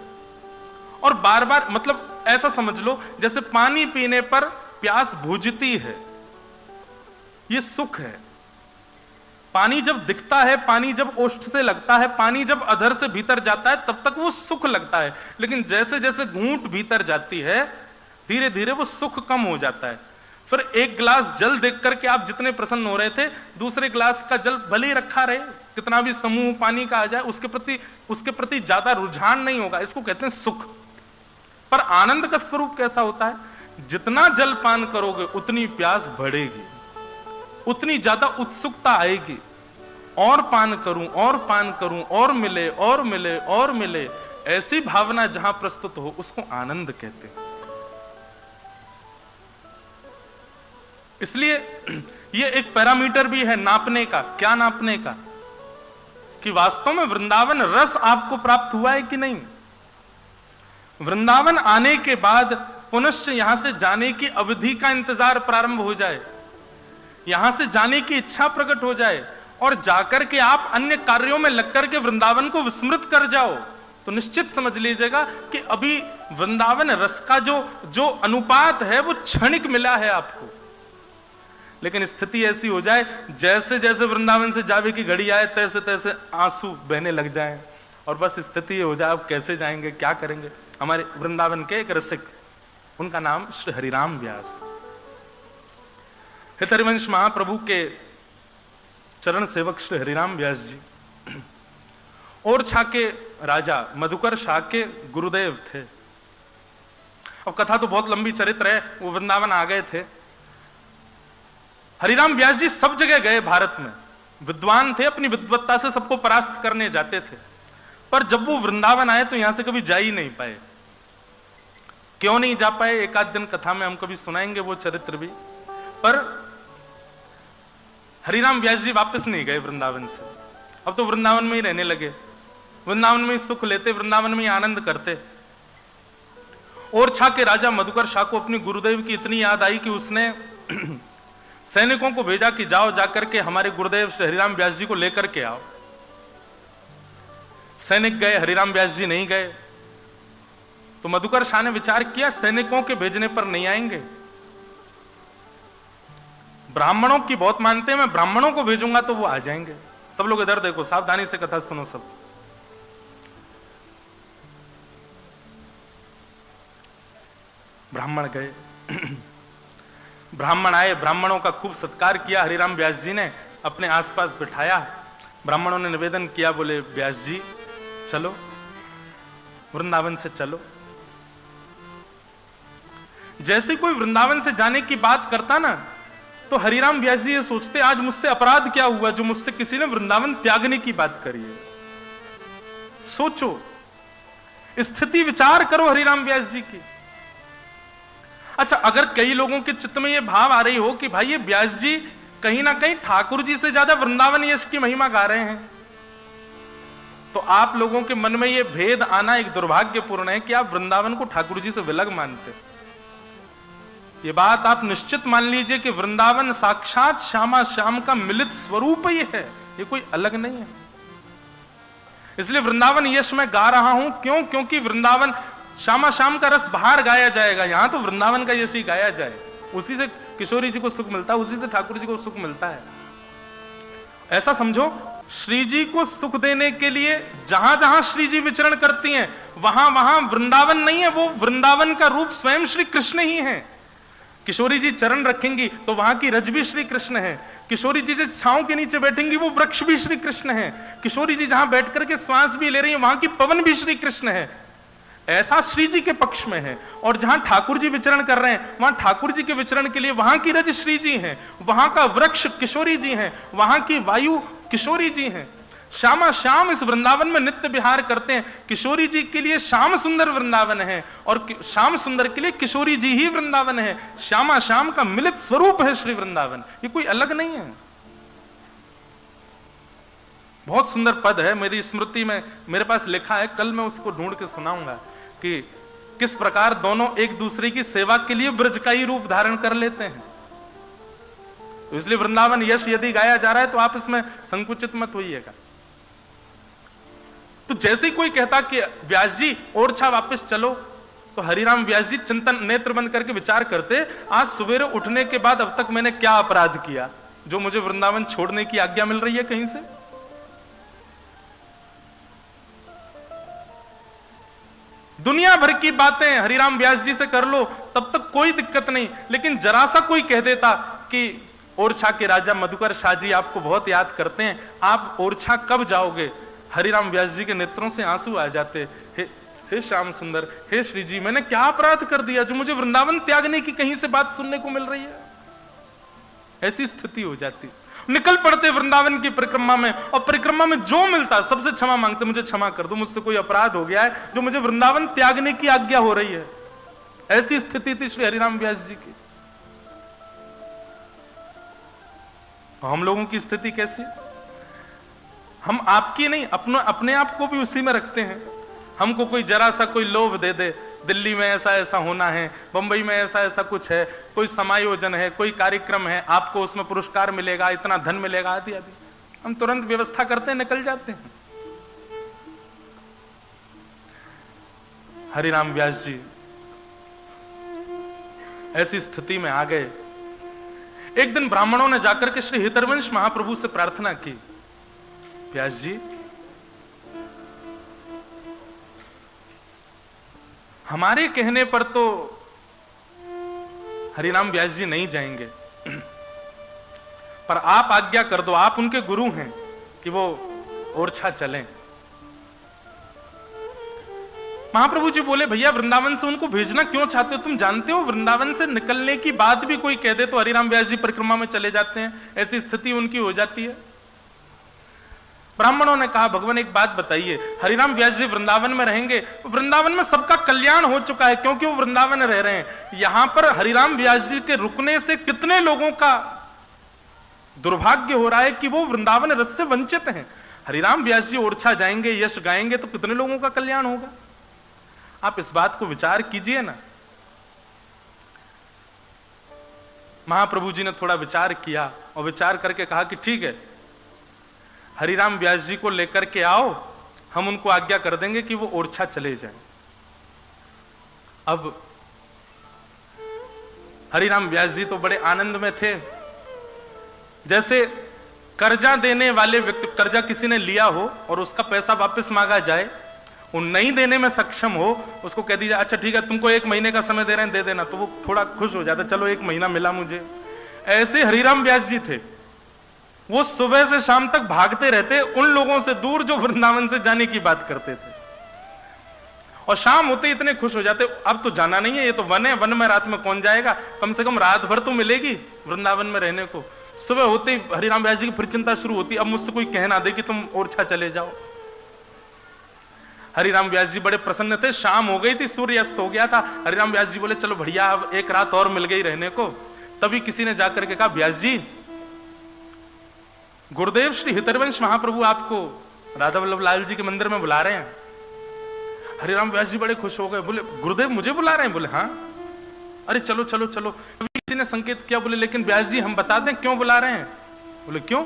और बार बार, मतलब ऐसा समझ लो जैसे पानी पीने पर प्यास बुझती है, ये सुख है। पानी जब दिखता है, पानी जब ओष्ठ से लगता है, पानी जब अधर से भीतर जाता है, तब तक वो सुख लगता है। लेकिन जैसे जैसे घूंट भीतर जाती है, धीरे धीरे वो सुख कम हो जाता है। फिर एक गिलास जल देख करके आप जितने प्रसन्न हो रहे थे, दूसरे गिलास का जल भले ही रखा रहे, कितना भी समूह पानी का आ जाए, उसके प्रति ज्यादा रुझान नहीं होगा। इसको कहते हैं सुख। पर आनंद का स्वरूप कैसा होता है? जितना जल पान करोगे उतनी प्यास बढ़ेगी, उतनी ज्यादा उत्सुकता आएगी, और पान करूं, और पान करूं, और मिले और मिले और मिले, ऐसी भावना जहां प्रस्तुत हो उसको आनंद कहते हैं। इसलिए ये एक पैरामीटर भी है नापने का। क्या नापने का? कि वास्तव में वृंदावन रस आपको प्राप्त हुआ है कि नहीं। वृंदावन आने के बाद पुनश्च यहां से जाने की अवधि का इंतजार प्रारंभ हो जाए, यहां से जाने की इच्छा प्रकट हो जाए, और जाकर के आप अन्य कार्यों में लगकर के वृंदावन को विस्मृत कर जाओ, तो निश्चित समझ लीजिएगा कि अभी वृंदावन रस का जो अनुपात है वो क्षणिक मिला है आपको। लेकिन स्थिति ऐसी हो जाए जैसे जैसे वृंदावन से जावे की घड़ी आए तैसे तैसे आंसू बहने लग जाएं, और बस स्थिति हो जाए अब कैसे जाएंगे, क्या करेंगे। हमारे वृंदावन के एक रसिक, उनका नाम श्री हरिराम व्यास, हितरिवंश महाप्रभु के चरण सेवक श्री हरिराम व्यास जी ओरछा के राजा मधुकर शाह के गुरुदेव थे। अब कथा तो बहुत लंबी चरित्र है, वो वृंदावन आ गए थे। हरिराम व्यास जी सब जगह गए भारत में, विद्वान थे, अपनी विद्वत्ता से सबको परास्त करने जाते थे, पर जब वो वृंदावन आए तो यहां से कभी जा ही नहीं पाए। क्यों नहीं जा पाए, एक आध दिन कथा में हम कभी सुनाएंगे वो चरित्र भी। पर हरिराम व्यास जी वापस नहीं गए वृंदावन से, अब तो वृंदावन में ही रहने लगे, वृंदावन में ही सुख लेते, वृंदावन में ही आनंद करते। ओरछा के राजा मधुकर शाह को अपने गुरुदेव की इतनी याद आई कि उसने सैनिकों को भेजा कि जाओ जाकर के हमारे गुरुदेव श्री हरिराम व्यास जी को लेकर के आओ। सैनिक गए, हरिराम व्यास जी नहीं गए। तो मधुकर शाह ने विचार किया सैनिकों के भेजने पर नहीं आएंगे, ब्राह्मणों की बहुत मानते हैं, मैं ब्राह्मणों को भेजूंगा तो वो आ जाएंगे। सब लोग इधर देखो, सावधानी से कथा सुनो सब। ब्राह्मण गए, ब्राह्मण आए, ब्राह्मणों का खूब सत्कार किया हरिराम व्यास जी ने, अपने आसपास बिठाया। ब्राह्मणों ने निवेदन किया, बोले व्यास जी चलो वृंदावन से चलो। जैसे कोई वृंदावन से जाने की बात करता ना, तो हरिराम व्यास जी ये सोचते आज मुझसे अपराध क्या हुआ जो मुझसे किसी ने वृंदावन त्यागने की बात करी है। सोचो, स्थिति विचार करो हरिराम व्यास जी की। अच्छा, अगर कई लोगों के चित्त में यह भाव आ रही हो कि भाई ये व्यास जी कहीं ना कहीं ठाकुर जी से ज्यादा वृंदावन यश की महिमा गा रहे हैं, तो आप लोगों के मन में यह भेद आना एक दुर्भाग्यपूर्ण है कि आप वृंदावन को ठाकुर जी से विलग मानते। ये बात आप निश्चित मान लीजिए कि वृंदावन साक्षात श्यामा श्याम का मिलित स्वरूप ही है, ये कोई अलग नहीं है। इसलिए वृंदावन यश मैं गा रहा हूं, क्यों? क्योंकि वृंदावन श्यामा श्याम का रस बाहर गाया जाएगा, यहां तो वृंदावन का यश ही गाया जाए। उसी से किशोरी जी को सुख मिलता है, उसी से ठाकुर जी को सुख मिलता है। ऐसा समझो, श्री जी को सुख देने के लिए जहां जहां श्री जी विचरण करती हैं वहां वहां वृंदावन नहीं है, वो वृंदावन का रूप स्वयं श्री कृष्ण ही है। किशोरी जी चरण रखेंगी तो वहां की रज भी श्री कृष्ण है। किशोरी जी से छांव के नीचे बैठेंगी वो वृक्ष भी श्री कृष्ण है। किशोरी जी जहां बैठ करके श्वास भी ले रही है वहां की पवन भी श्री कृष्ण है। ऐसा श्री जी के पक्ष में है। और जहां ठाकुर जी विचरण कर रहे हैं वहां ठाकुर जी के विचरण के लिए वहां की रज श्री जी है, वहां का वृक्ष किशोरी जी है, वहां की वायु किशोरी जी है। श्यामा श्याम इस वृंदावन में नित्य विहार करते हैं। किशोरी जी के लिए श्याम सुंदर वृंदावन है और श्याम सुंदर के लिए किशोरी जी ही वृंदावन है। श्यामा श्याम का मिलित स्वरूप है श्री वृंदावन, ये कोई अलग नहीं है। बहुत सुंदर पद है, मेरी स्मृति में मेरे पास लिखा है, कल मैं उसको ढूंढ के सुनाऊंगा कि किस प्रकार दोनों एक दूसरे की सेवा के लिए ब्रज का ही रूप धारण कर लेते हैं। तो इसलिए वृंदावन यश यदि गाया जा रहा है तो आप इसमें संकुचित मत होइएगा। तो जैसे ही कोई कहता कि व्यास जी ओरछा वापस चलो, तो हरिराम व्यास जी चिंतन नेत्र बंद करके विचार करते, आज सवेरे उठने के बाद अब तक मैंने क्या अपराध किया जो मुझे वृंदावन छोड़ने की आज्ञा मिल रही है कहीं से। दुनिया भर की बातें हरिराम व्यास जी से कर लो तब तक कोई दिक्कत नहीं, लेकिन जरा सा कोई कह देता कि ओरछा के राजा मधुकर शाह जी आपको बहुत याद करते हैं, आप ओरछा कब जाओगे। हरिराम व्यास जी के नेत्रों से आंसू आ जाते, हे श्याम सुंदर, हे श्री जी, मैंने क्या अपराध कर दिया जो मुझे वृंदावन त्यागने की कहीं से बात सुनने को मिल रही है। ऐसी स्थिति हो जाती। निकल पड़ते वृंदावन की परिक्रमा में, और परिक्रमा में जो मिलता सबसे क्षमा मांगते, मुझे क्षमा कर दो, मुझसे कोई अपराध हो गया है जो मुझे वृंदावन त्यागने की आज्ञा हो रही है। ऐसी स्थिति थी श्री हरिराम व्यास जी की। हम लोगों की स्थिति कैसी? हम आपकी नहीं, अपने आप को भी उसी में रखते हैं। हमको कोई जरा सा कोई लोभ दे दे, दिल्ली में ऐसा ऐसा होना है, बंबई में ऐसा ऐसा कुछ है, कोई समायोजन है, कोई कार्यक्रम है, आपको उसमें पुरस्कार मिलेगा, इतना धन मिलेगा, आदि आदि, हम तुरंत व्यवस्था करते हैं, निकल जाते हैं। हरिराम व्यास जी ऐसी स्थिति में आ गए। एक दिन ब्राह्मणों ने जाकर के श्री हितरवंश महाप्रभु से प्रार्थना की, व्यास जी हमारे कहने पर तो हरिराम व्यास जी नहीं जाएंगे, पर आप आज्ञा कर दो, आप उनके गुरु हैं, कि वो ओरछा चलें। महाप्रभु जी बोले, भैया वृंदावन से उनको भेजना क्यों चाहते हो? तुम जानते हो वृंदावन से निकलने की बात भी कोई कह दे तो हरिराम व्यास जी परिक्रमा में चले जाते हैं, ऐसी स्थिति उनकी हो जाती है। ब्राह्मणों ने कहा, भगवान एक बात बताइए, हरिराम व्यास जी वृंदावन में रहेंगे, वृंदावन में सबका कल्याण हो चुका है क्योंकि वो वृंदावन रह रहे हैं। यहां पर हरिराम व्यास जी के रुकने से कितने लोगों का दुर्भाग्य हो रहा है कि वो वृंदावन रस से वंचित हैं। हरिराम व्यास जी ओरछा जाएंगे, यश गाएंगे तो कितने लोगों का कल्याण होगा। आप इस बात को विचार कीजिए ना। महाप्रभु जी ने थोड़ा विचार किया और विचार करके कहा कि ठीक है, हरिराम व्यास जी को लेकर के आओ, हम उनको आज्ञा कर देंगे कि वो ओरछा चले जाएं। अब हरिराम व्यास जी तो बड़े आनंद में थे। जैसे कर्जा देने वाले व्यक्ति, कर्जा किसी ने लिया हो और उसका पैसा वापस मांगा जाए, वो नहीं देने में सक्षम हो, उसको कह दीजिए अच्छा ठीक है तुमको 1 महीने का समय दे रहे हैं, दे देना, तो वो थोड़ा खुश हो जाता, चलो 1 महीना मिला मुझे। ऐसे हरिराम व्यास जी थे, वो सुबह से शाम तक भागते रहते उन लोगों से दूर जो वृंदावन से जाने की बात करते थे, और शाम होते इतने खुश हो जाते, अब तो जाना नहीं है, ये तो वन है, वन में रात में कौन जाएगा, कम से कम रात भर तो मिलेगी वृंदावन में रहने को। सुबह होते ही हरिराम व्यास जी की फिर चिंता शुरू होती, अब मुझसे कोई कह ना दे कि तुम ओरछा चले जाओ। हरिराम व्यास जी बड़े प्रसन्न थे। शाम हो गई थी, सूर्य अस्त हो गया था। हरिराम व्यास जी बोले चलो बढ़िया, अब एक रात और मिल गई रहने को। तभी किसी ने जाकर के कहा, व्यास जी गुरुदेव श्री हितरवंश महाप्रभु आपको राधा वल्लभ लाल जी के मंदिर में बुला रहे हैं। हरिराम व्यास जी बड़े खुश हो गए, बोले गुरुदेव मुझे बुला रहे हैं? बोले हाँ। अरे चलो चलो चलो। किसी ने संकेत किया, बोले लेकिन व्यास जी हम बता दें क्यों बुला रहे हैं? बोले क्यों?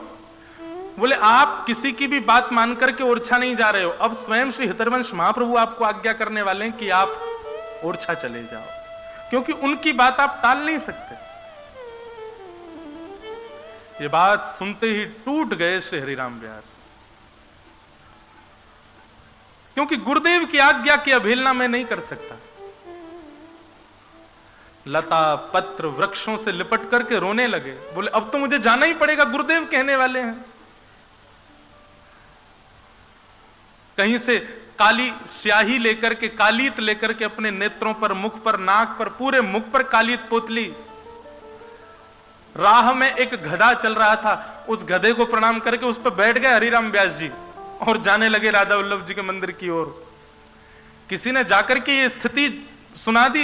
बोले आप किसी की भी बात मान करके ओरछा नहीं जा रहे हो, अब स्वयं श्री हितरवंश महाप्रभु आपको आज्ञा करने वाले हैं कि आप ओरछा चले जाओ, क्योंकि उनकी बात आप टाल नहीं सकते। ये बात सुनते ही टूट गए श्री हरिराम व्यास, क्योंकि गुरुदेव की आज्ञा की अवहेलना मैं नहीं कर सकता। लता पत्र वृक्षों से लिपट करके रोने लगे, बोले अब तो मुझे जाना ही पड़ेगा, गुरुदेव कहने वाले हैं। कहीं से काली स्याही लेकर के, कालीत लेकर के अपने नेत्रों पर, मुख पर, नाक पर, पूरे मुख पर कालीत पोतली। राह में एक गधा चल रहा था, उस गधे को प्रणाम करके उस पर बैठ गए हरिराम व्यास जी और जाने लगे राधा वल्लभ जी के मंदिर की ओर। किसी ने जाकर के ये स्थिति सुना दी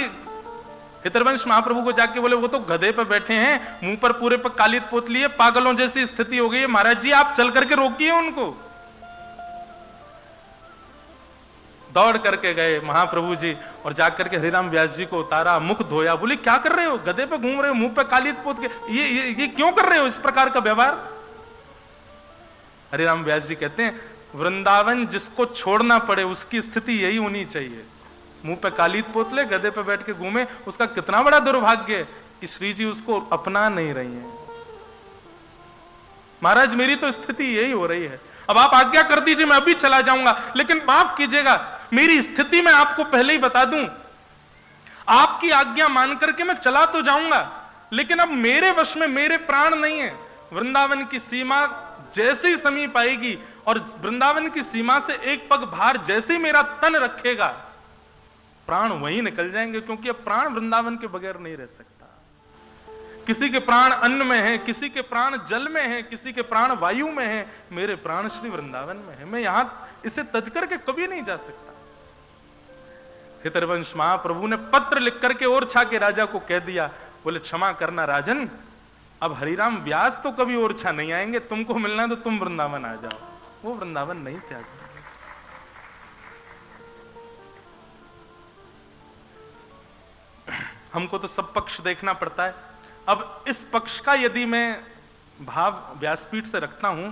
हितरवंश महाप्रभु को, जाके बोले वो तो गधे पर बैठे हैं, मुंह पर पूरे पर कालीत पोतली है, पागलों जैसी स्थिति हो गई है, महाराज जी आप चल करके रोकिए उनको। दौड़ करके गए महाप्रभु जी और जाकर के हरिराम व्यास जी को उतारा, मुख धोया। बोले क्या कर रहे हो, गधे पे घूम रहे हो, मुंह पे कालीत पोत के, ये क्यों कर रहे हो इस प्रकार का व्यवहार? हरिराम व्यास जी कहते हैं वृंदावन जिसको छोड़ना पड़े उसकी स्थिति यही होनी चाहिए। मुंह पे कालीत पोत ले, गधे पे बैठ के घूमे, उसका कितना बड़ा दुर्भाग्य है कि श्री जी उसको अपना नहीं रही है। महाराज मेरी तो स्थिति यही हो रही है, अब आप आज्ञा कर दीजिए मैं अभी चला जाऊंगा, लेकिन माफ कीजिएगा मेरी स्थिति मैं आपको पहले ही बता दूं, आपकी आज्ञा मान करके मैं चला तो जाऊंगा, लेकिन अब मेरे वश में मेरे प्राण नहीं है। वृंदावन की सीमा जैसे ही समीप आएगी और वृंदावन की सीमा से एक पग बाहर जैसे ही मेरा तन रखेगा, प्राण वहीं निकल जाएंगे, क्योंकि अब प्राण वृंदावन के बगैर नहीं रह सकता। किसी के प्राण अन्न में है, किसी के प्राण जल में है, किसी के प्राण वायु में है, मेरे प्राण श्री वृंदावन में है। मैं यहां इसे तज करके कभी नहीं जा सकता। हितरवंश महाप्रभु ने पत्र लिख करके ओरछा के राजा को कह दिया, बोले क्षमा करना राजन, अब हरिराम व्यास तो कभी ओरछा नहीं आएंगे, तुमको मिलना है तो तुम वृंदावन आ जाओ। वो वृंदावन नहीं त्याग। हमको तो सब पक्ष देखना पड़ता है। अब इस पक्ष का यदि मैं भाव व्यासपीठ से रखता हूं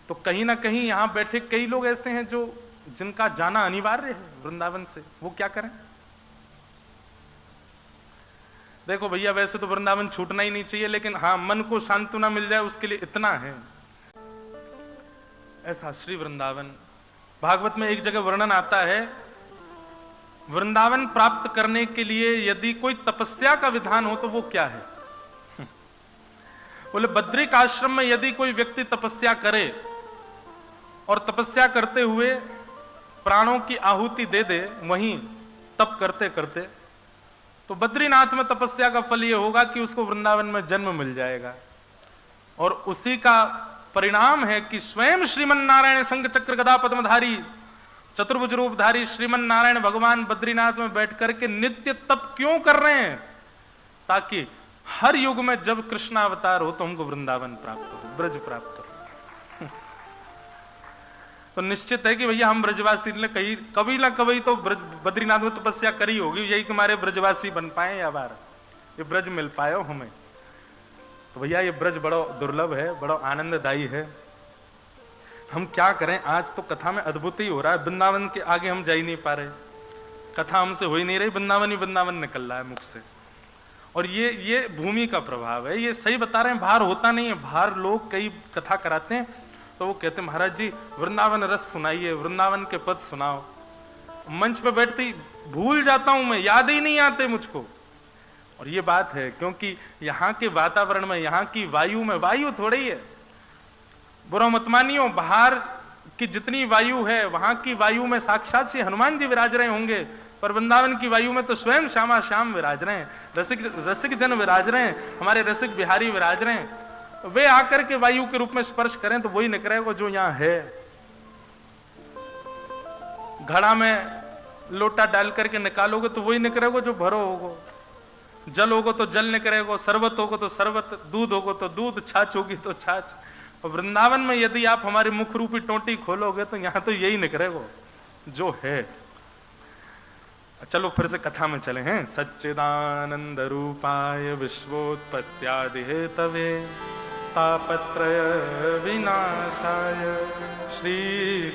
तो कहीं ना कहीं यहां बैठे कई लोग ऐसे हैं जो जिनका जाना अनिवार्य है वृंदावन से, वो क्या करें? देखो भैया, वैसे तो वृंदावन छूटना ही नहीं चाहिए, लेकिन हाँ, मन को सांत्वना मिल जाए उसके लिए इतना है। ऐसा श्री वृंदावन, भागवत में एक जगह वर्णन आता है, वृंदावन प्राप्त करने के लिए यदि कोई तपस्या का विधान हो तो वो क्या है? बोले बद्रिक आश्रम में यदि कोई व्यक्ति तपस्या करे और तपस्या करते हुए प्राणों की आहुति दे दे वहीं तप करते करते, तो बद्रीनाथ में तपस्या का फल यह होगा कि उसको वृंदावन में जन्म मिल जाएगा। और उसी का परिणाम है कि स्वयं श्रीमन नारायण शंख चक्र गदा पद्मधारी चतुर्भुज रूपधारी श्रीमन नारायण भगवान बद्रीनाथ में बैठ करके नित्य तप क्यों कर रहे हैं? ताकि हर युग में जब कृष्णावतार हो तो हमको वृंदावन प्राप्त हो, ब्रज प्राप्त हो। तो निश्चित है कि भैया हम ब्रजवासी ने कहीं कभी ना कभी तो बद्रीनाथ में तपस्या करी होगी, यही कि हमारे ब्रजवासी बन पाए या बार ये ब्रज मिल पाए हो हमें। तो भैया ये ब्रज बड़ा दुर्लभ है, बड़ा आनंददायी है। हम क्या करें, आज तो कथा में अद्भुत ही हो रहा है, वृंदावन के आगे हम जा ही नहीं पा रहे, कथा हमसे हो ही नहीं रही, वृंदावन ही वृंदावन निकल रहा है मुख से। और ये भूमि का प्रभाव है, ये सही बता रहे हैं, बाहर होता नहीं है। बाहर लोग कई कथा कराते हैं तो वो कहते हैं महाराज जी वृंदावन रस सुनाइए, वृंदावन के पद सुनाओ। मंच पे बैठते ही भूल जाता हूं मैं, याद ही नहीं आते मुझको। और ये बात है क्योंकि यहाँ के वातावरण में, यहाँ की वायु में, वायु थोड़ी है, बुरा मत मानियो, बाहर की जितनी वायु है वहां की वायु में साक्षात श्री हनुमान जी विराज रहे होंगे, पर वृंदावन की वायु में तो स्वयं श्यामा श्याम विराज रहे हैं, रसिक जन विराज रहे हैं, हमारे रसिक बिहारी विराज रहे हैं। वे आकर के वायु के रूप में स्पर्श करें तो वही निकलेगा जो यहां है। घड़ा में लोटा डाल करके निकालोगे तो वही निकलेगा जो भरो होगो, जल होगो तो जल निकलेगा, शरबत होगो तो शरबत, दूध होगो तो दूध, छाछ होगी तो छाछ। और वृंदावन में यदि आप हमारी मुख रूपी टोटी खोलोगे तो यहां तो यही निकलेगा जो है। चलो फिर से कथा में चले हैं। सच्चिदानंद रूपाय विश्वोत्पत्त्यादि हेतवे तापत्रय विनाशाय श्री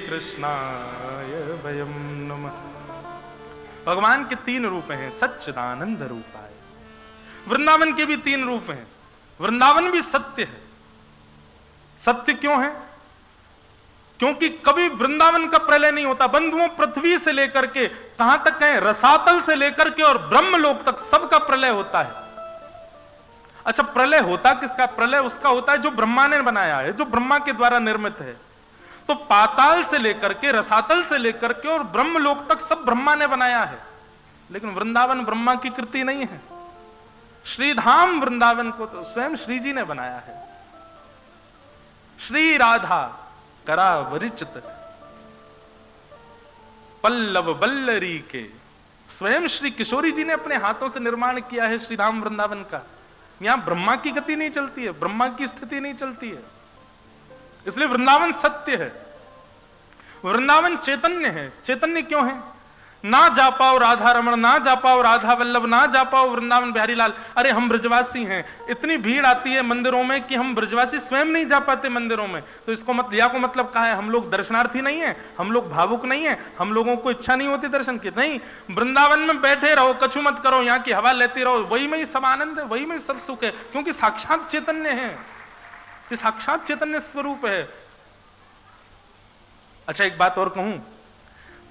कृष्णाय वयं नमः। भगवान के तीन रूप हैं, सच्चिदानंद रूपाय। वृंदावन के भी तीन रूप हैं। वृंदावन भी सत्य है। सत्य क्यों है? क्योंकि कभी वृंदावन का प्रलय नहीं होता। बंधुओं, पृथ्वी से लेकर के कहां तक है, रसातल से लेकर के और ब्रह्मलोक तक सबका प्रलय होता है। अच्छा, प्रलय होता किसका? प्रलय उसका होता है जो ब्रह्मा ने बनाया है, जो ब्रह्मा के द्वारा निर्मित है। तो पाताल से लेकर के, रसातल से लेकर के और ब्रह्मलोक तक सब ब्रह्मा ने बनाया है। लेकिन वृंदावन ब्रह्मा की कृति नहीं है। श्रीधाम वृंदावन को तो स्वयं श्री जी ने बनाया है। श्री राधा करा वरिचित पल्लव बल्लरी के, स्वयं श्री किशोरी जी ने अपने हाथों से निर्माण किया है श्रीधाम वृंदावन का। यहां ब्रह्मा की गति नहीं चलती है, ब्रह्मा की स्थिति नहीं चलती है। इसलिए वृंदावन सत्य है, वृंदावन चैतन्य है। चैतन्य क्यों है? ना जा पाओ राधा रमण, ना जा पाओ राधा वल्लभ, ना जा पाओ वृंदावन बिहारी लाल। अरे हम ब्रजवासी हैं, इतनी भीड़ आती है मंदिरों में कि हम ब्रजवासी स्वयं नहीं जा पाते मंदिरों में। तो इसको मतलब कहा है, हम लोग दर्शनार्थी नहीं है, हम लोग भावुक नहीं है, हम लोगों को इच्छा नहीं होती दर्शन की। नहीं, वृंदावन में बैठे रहो, कछु मत करो, यहाँ की हवा लेते रहो, वही में ही सब आनंद है, वही में सब सुख है। क्योंकि साक्षात चैतन्य है, ये साक्षात चैतन्य स्वरूप है। अच्छा, एक बात और कहूं,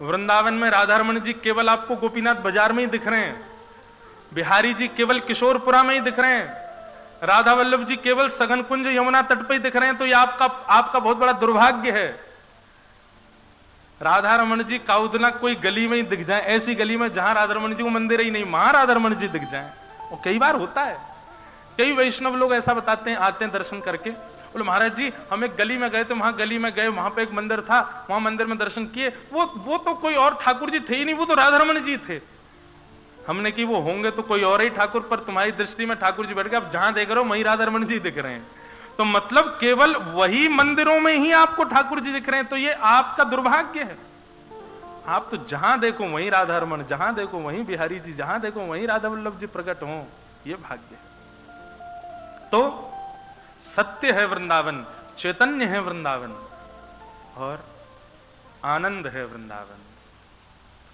वृंदावन में राधा रमण जी केवल आपको गोपीनाथ बाजार में ही दिख रहे हैं, बिहारी जी केवल किशोरपुरा में ही दिख रहे हैं, राधा वल्लभ जी केवल सघन कुंज यमुना तट पर ही दिख रहे हैं। तो ये आपका बहुत बड़ा दुर्भाग्य है। राधा रमण जी काउदना कोई गली में ही दिख जाए, ऐसी गली में जहां राधा रमण जी को मंदिर ही नहीं, वहां राधा रमण जी दिख जाए। और कई बार होता है, कई वैष्णव लोग ऐसा बताते हैं, आते हैं दर्शन करके, बोले महाराज जी हम एक गली में गए थे, वहां गली में गए, वहां पे एक मंदिर था, वहां मंदिर में दर्शन किए, वो तो कोई और ठाकुर जी थे ही नहीं, वो तो राधा रमण जी थे। हमने कि वो होंगे तो कोई और ही ठाकुर, पर तुम्हारी दृष्टि में ठाकुर जी बैठ गए, आप जहां देख रहे हो वहीं राधा रमण जी दिख रहे हैं। तो मतलब केवल वही मंदिरों में ही आपको ठाकुर जी दिख रहे हैं। तो ये आपका दुर्भाग्य है। आप तो जहां देखो वहीं राधा रमण, जहां देखो वहीं बिहारी जी, जहां देखो वहीं राधा वल्लभ जी प्रकट हो, ये भाग्य है। तो सत्य है वृंदावन, चैतन्य है वृंदावन। और आनंद है वृंदावन।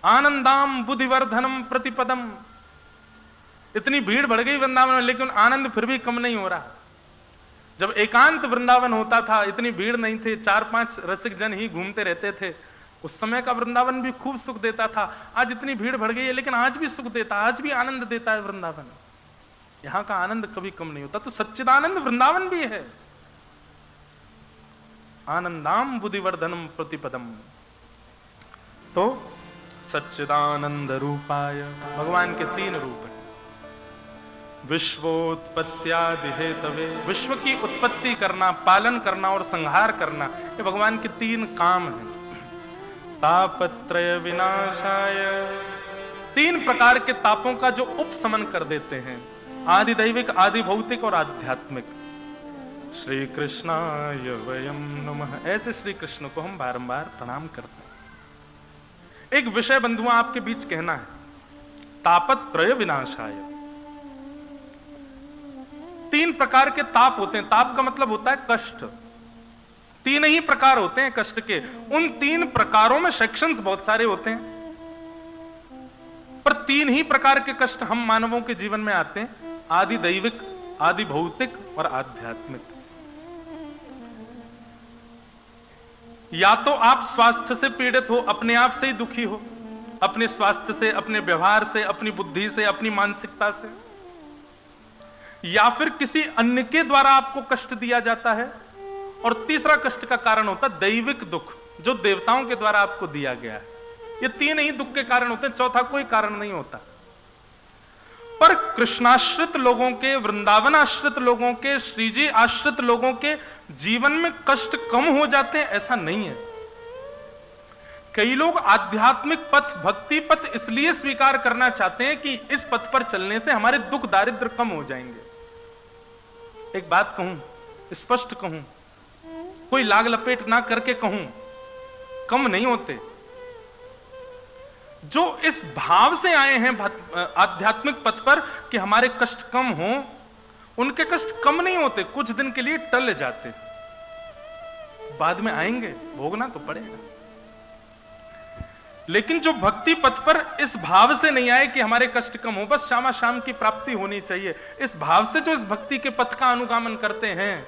आनंदाम बुद्धिवर्धनम प्रतिपदम। इतनी भीड़ बढ़ गई वृंदावन में, लेकिन आनंद फिर भी कम नहीं हो रहा। जब एकांत वृंदावन होता था, इतनी भीड़ नहीं थे, 4-5 रसिक जन ही घूमते रहते थे, उस समय का वृंदावन भी खूब सुख देता था। आज इतनी भीड़ बढ़ गई है, लेकिन आज भी सुख देता, आज भी आनंद देता है वृंदावन। यहां का आनंद कभी कम नहीं होता। तो सच्चिदानंद वृंदावन भी है। आनंदाम बुद्धिवर्धनम प्रतिपदम। तो सच्चिदानंद रूपाय, भगवान के 3 रूप हैं। विश्वोत्पत्त्यादि हेतवे, विश्व की उत्पत्ति करना, पालन करना और संहार करना, ये भगवान के 3 काम हैं। तापत्रय विनाशाय, 3 प्रकार के तापों का जो उपशमन कर देते हैं, आदि दैविक, आदि भौतिक और आध्यात्मिक। श्री कृष्णाय वयम नमः। ऐसे श्री कृष्ण को हम बारंबार प्रणाम करते हैं। एक विषय बंधुआ आपके बीच कहना है, तापत्रय विनाशाय। 3 प्रकार के ताप होते हैं। ताप का मतलब होता है कष्ट। 3 ही प्रकार होते हैं कष्ट के। उन 3 प्रकारों में सेक्शंस बहुत सारे होते हैं, पर 3 ही प्रकार के कष्ट हम मानवों के जीवन में आते हैं, आदि दैविक, आदि भौतिक और आध्यात्मिक। या तो आप स्वास्थ्य से पीड़ित हो, अपने आप से ही दुखी हो, अपने स्वास्थ्य से, अपने व्यवहार से, अपनी बुद्धि से, अपनी मानसिकता से, या फिर किसी अन्य के द्वारा आपको कष्ट दिया जाता है, और तीसरा कष्ट का कारण होता है दैविक दुख, जो देवताओं के द्वारा आपको दिया गया है। ये 3 ही दुख के कारण होते हैं, चौथा कोई कारण नहीं होता। पर कृष्णाश्रित लोगों के, वृंदावन आश्रित लोगों के, श्रीजी आश्रित लोगों के जीवन में कष्ट कम हो जाते हैं, ऐसा नहीं है। कई लोग आध्यात्मिक पथ, भक्ति पथ इसलिए स्वीकार करना चाहते हैं कि इस पथ पर चलने से हमारे दुख दारिद्र कम हो जाएंगे। एक बात कहूं, स्पष्ट कहूं, कोई लाग लपेट ना करके कहूं, कम नहीं होते। जो इस भाव से आए हैं आध्यात्मिक पथ पर कि हमारे कष्ट कम हो, उनके कष्ट कम नहीं होते, कुछ दिन के लिए टल जाते, बाद में आएंगे, भोगना तो पड़ेगा। लेकिन जो भक्ति पथ पर इस भाव से नहीं आए कि हमारे कष्ट कम हो, बस श्यामा शाम की प्राप्ति होनी चाहिए, इस भाव से जो इस भक्ति के पथ का अनुगामन करते हैं,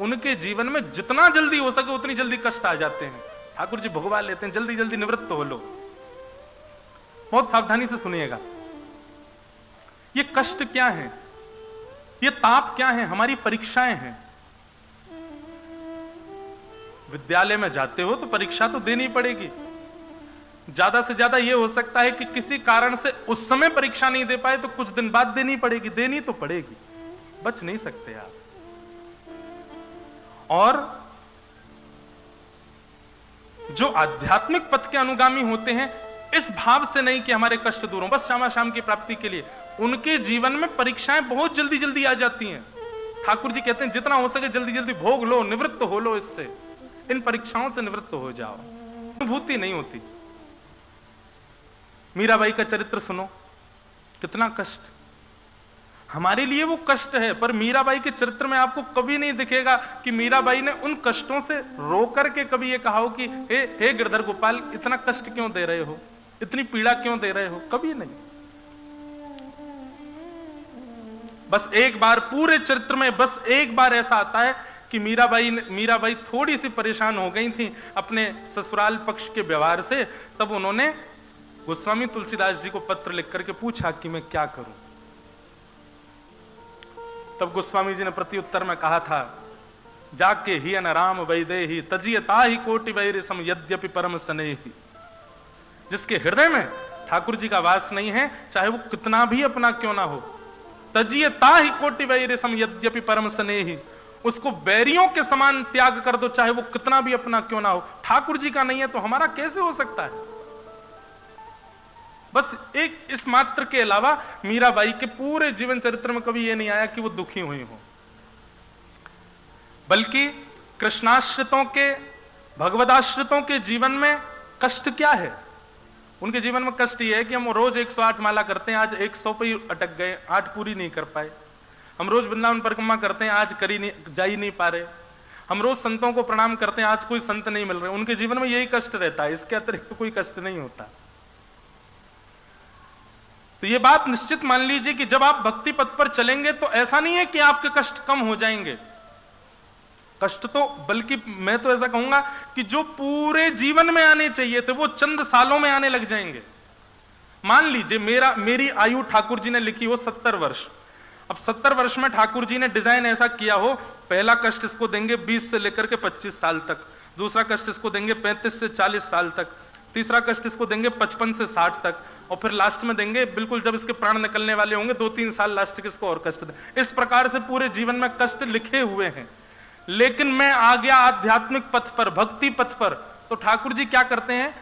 उनके जीवन में जितना जल्दी हो सके उतनी जल्दी कष्ट आ जाते हैं। ठाकुर जी भगवा लेते हैं, जल्दी जल्दी निवृत्त हो लो। बहुत सावधानी से सुनिएगा। ये कष्ट क्या है, ये ताप क्या है? हमारी परीक्षाएं हैं। विद्यालय में जाते हो तो परीक्षा तो देनी पड़ेगी। ज्यादा से ज्यादा यह हो सकता है कि किसी कारण से उस समय परीक्षा नहीं दे पाए तो कुछ दिन बाद देनी पड़ेगी, देनी तो पड़ेगी, बच नहीं सकते आप। और जो आध्यात्मिक पथ के अनुगामी होते हैं, इस भाव से नहीं कि हमारे कष्ट दूर हो, बस श्यामा शाम की प्राप्ति के लिए, उनके जीवन में परीक्षाएं बहुत जल्दी जल्दी आ जाती हैं। ठाकुर जी कहते हैं जितना हो सके जल्दी जल्दी भोग लो, निवृत्त हो लो, इससे, इन परीक्षाओं से निवृत्त हो जाओ। अनुभूति नहीं होती। मीराबाई का चरित्र सुनो, कितना कष्ट, हमारे लिए वो कष्ट है, पर मीराबाई के चरित्र में आपको कभी नहीं दिखेगा कि मीराबाई ने उन कष्टों से रो करके कभी ये कहा हो कि हे गिरधर गोपाल, इतना कष्ट क्यों दे रहे हो, इतनी पीड़ा क्यों दे रहे हो, कभी नहीं। बस एक बार पूरे चरित्र में बस एक बार ऐसा आता है कि मीराबाई थोड़ी सी परेशान हो गई थी अपने ससुराल पक्ष के व्यवहार से, तब उन्होंने गोस्वामी तुलसीदास जी को पत्र लिख करके पूछा कि मैं क्या करूं। तब गोस्वामी जी ने प्रत्युत्तर में कहा था, जाके ही अनराम वैदेही तजियता ही कोटि वैरिसम यद्यपि परम स्नेही। जिसके हृदय में ठाकुर जी का वास नहीं है, चाहे वो कितना भी अपना क्यों ना हो, तजियता ही कोटि वैरिसम यद्यपि परम स्नेही, उसको बैरियों के समान त्याग कर दो, चाहे वो कितना भी अपना क्यों ना हो। ठाकुर जी का नहीं है तो हमारा कैसे हो सकता है? बस एक इस मात्र के अलावा मीराबाई के पूरे जीवन चरित्र में कभी यह नहीं आया कि वो दुखी हुई हो। बल्कि कृष्णाश्रितों के, भगवदाश्रितों के जीवन में कष्ट क्या है? उनके जीवन में कष्ट यह है कि हम रोज 108 माला करते हैं, आज 100 पे ही अटक गए, 8 पूरी नहीं कर पाए। हम रोज वृंदावन परिक्रमा करते हैं, आज जा ही नहीं पा रहे। हम रोज संतों को प्रणाम करते हैं, आज कोई संत नहीं मिल रहे, उनके जीवन में यही कष्ट रहता है, इसके अतिरिक्त तो कोई कष्ट नहीं होता। तो ये बात निश्चित मान लीजिए कि जब आप भक्ति पथ पर चलेंगे तो ऐसा नहीं है कि आपके कष्ट कम हो जाएंगे, कष्ट तो, बल्कि मैं तो ऐसा कहूंगा कि जो पूरे जीवन में आने चाहिए थे वो चंद सालों में आने लग जाएंगे। मान लीजिए मेरी आयु ठाकुर जी ने लिखी हो 70 वर्ष। अब 70 वर्ष में ठाकुर जी ने डिजाइन ऐसा किया हो, पहला कष्ट इसको देंगे 20 से लेकर के 25 साल तक, दूसरा कष्ट इसको देंगे 35 से 40 साल तक, तीसरा कष्ट इसको देंगे 55 से 60 तक, और फिर लास्ट में देंगे बिल्कुल जब इसके प्राण निकलने वाले होंगे 2-3 साल लास्ट किसको और कष्ट दें। इस प्रकार से पूरे जीवन में कष्ट लिखे हुए हैं। लेकिन मैं आ गया आध्यात्मिक पथ पर, भक्ति पथ पर, तो ठाकुर जी क्या करते हैं,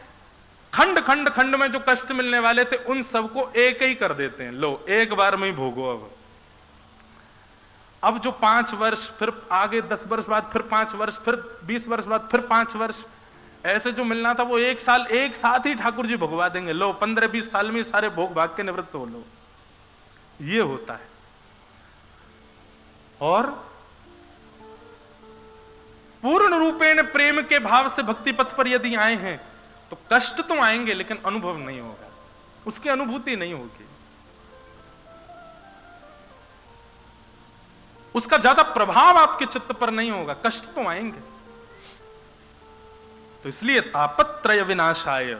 खंड खंड खंड में जो कष्ट मिलने वाले थे उन सबको एक ही कर देते हैं, लो एक बार में ही भोगो। अब जो 5 वर्ष, फिर आगे 10 वर्ष बाद, फिर 5 वर्ष, फिर 20 वर्ष बाद, फिर 5 वर्ष, ऐसे जो मिलना था वो 1 साल एक साथ ही ठाकुर जी भोगवा देंगे, लो 15-20 साल में सारे भोग भाग के निवृत्त हो लो। ये होता है। और पूर्ण रूपेण प्रेम के भाव से भक्ति पथ पर यदि आए हैं तो कष्ट तो आएंगे लेकिन अनुभव नहीं होगा, उसकी अनुभूति नहीं होगी, उसका ज्यादा प्रभाव आपके चित्त पर नहीं होगा, कष्ट तो आएंगे। तो इसलिए तापत्रय विनाशाय,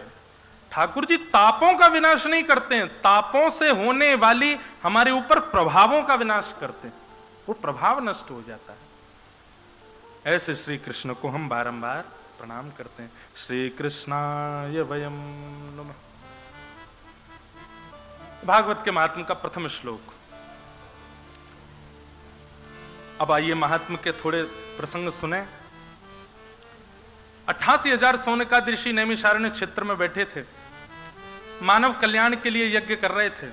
ठाकुर जी तापों का विनाश नहीं करते हैं, तापों से होने वाली हमारे ऊपर प्रभावों का विनाश करते हैं, वो प्रभाव नष्ट हो जाता है। ऐसे श्री कृष्ण को हम बारंबार प्रणाम करते हैं। श्री कृष्णाय वयम नमः। भागवत के महात्म का प्रथम श्लोक। अब आइए महात्म के थोड़े प्रसंग सुने। 88,000 सोनकादि ऋषि नैमिषारण्य क्षेत्र में बैठे थे, मानव कल्याण के लिए यज्ञ कर रहे थे,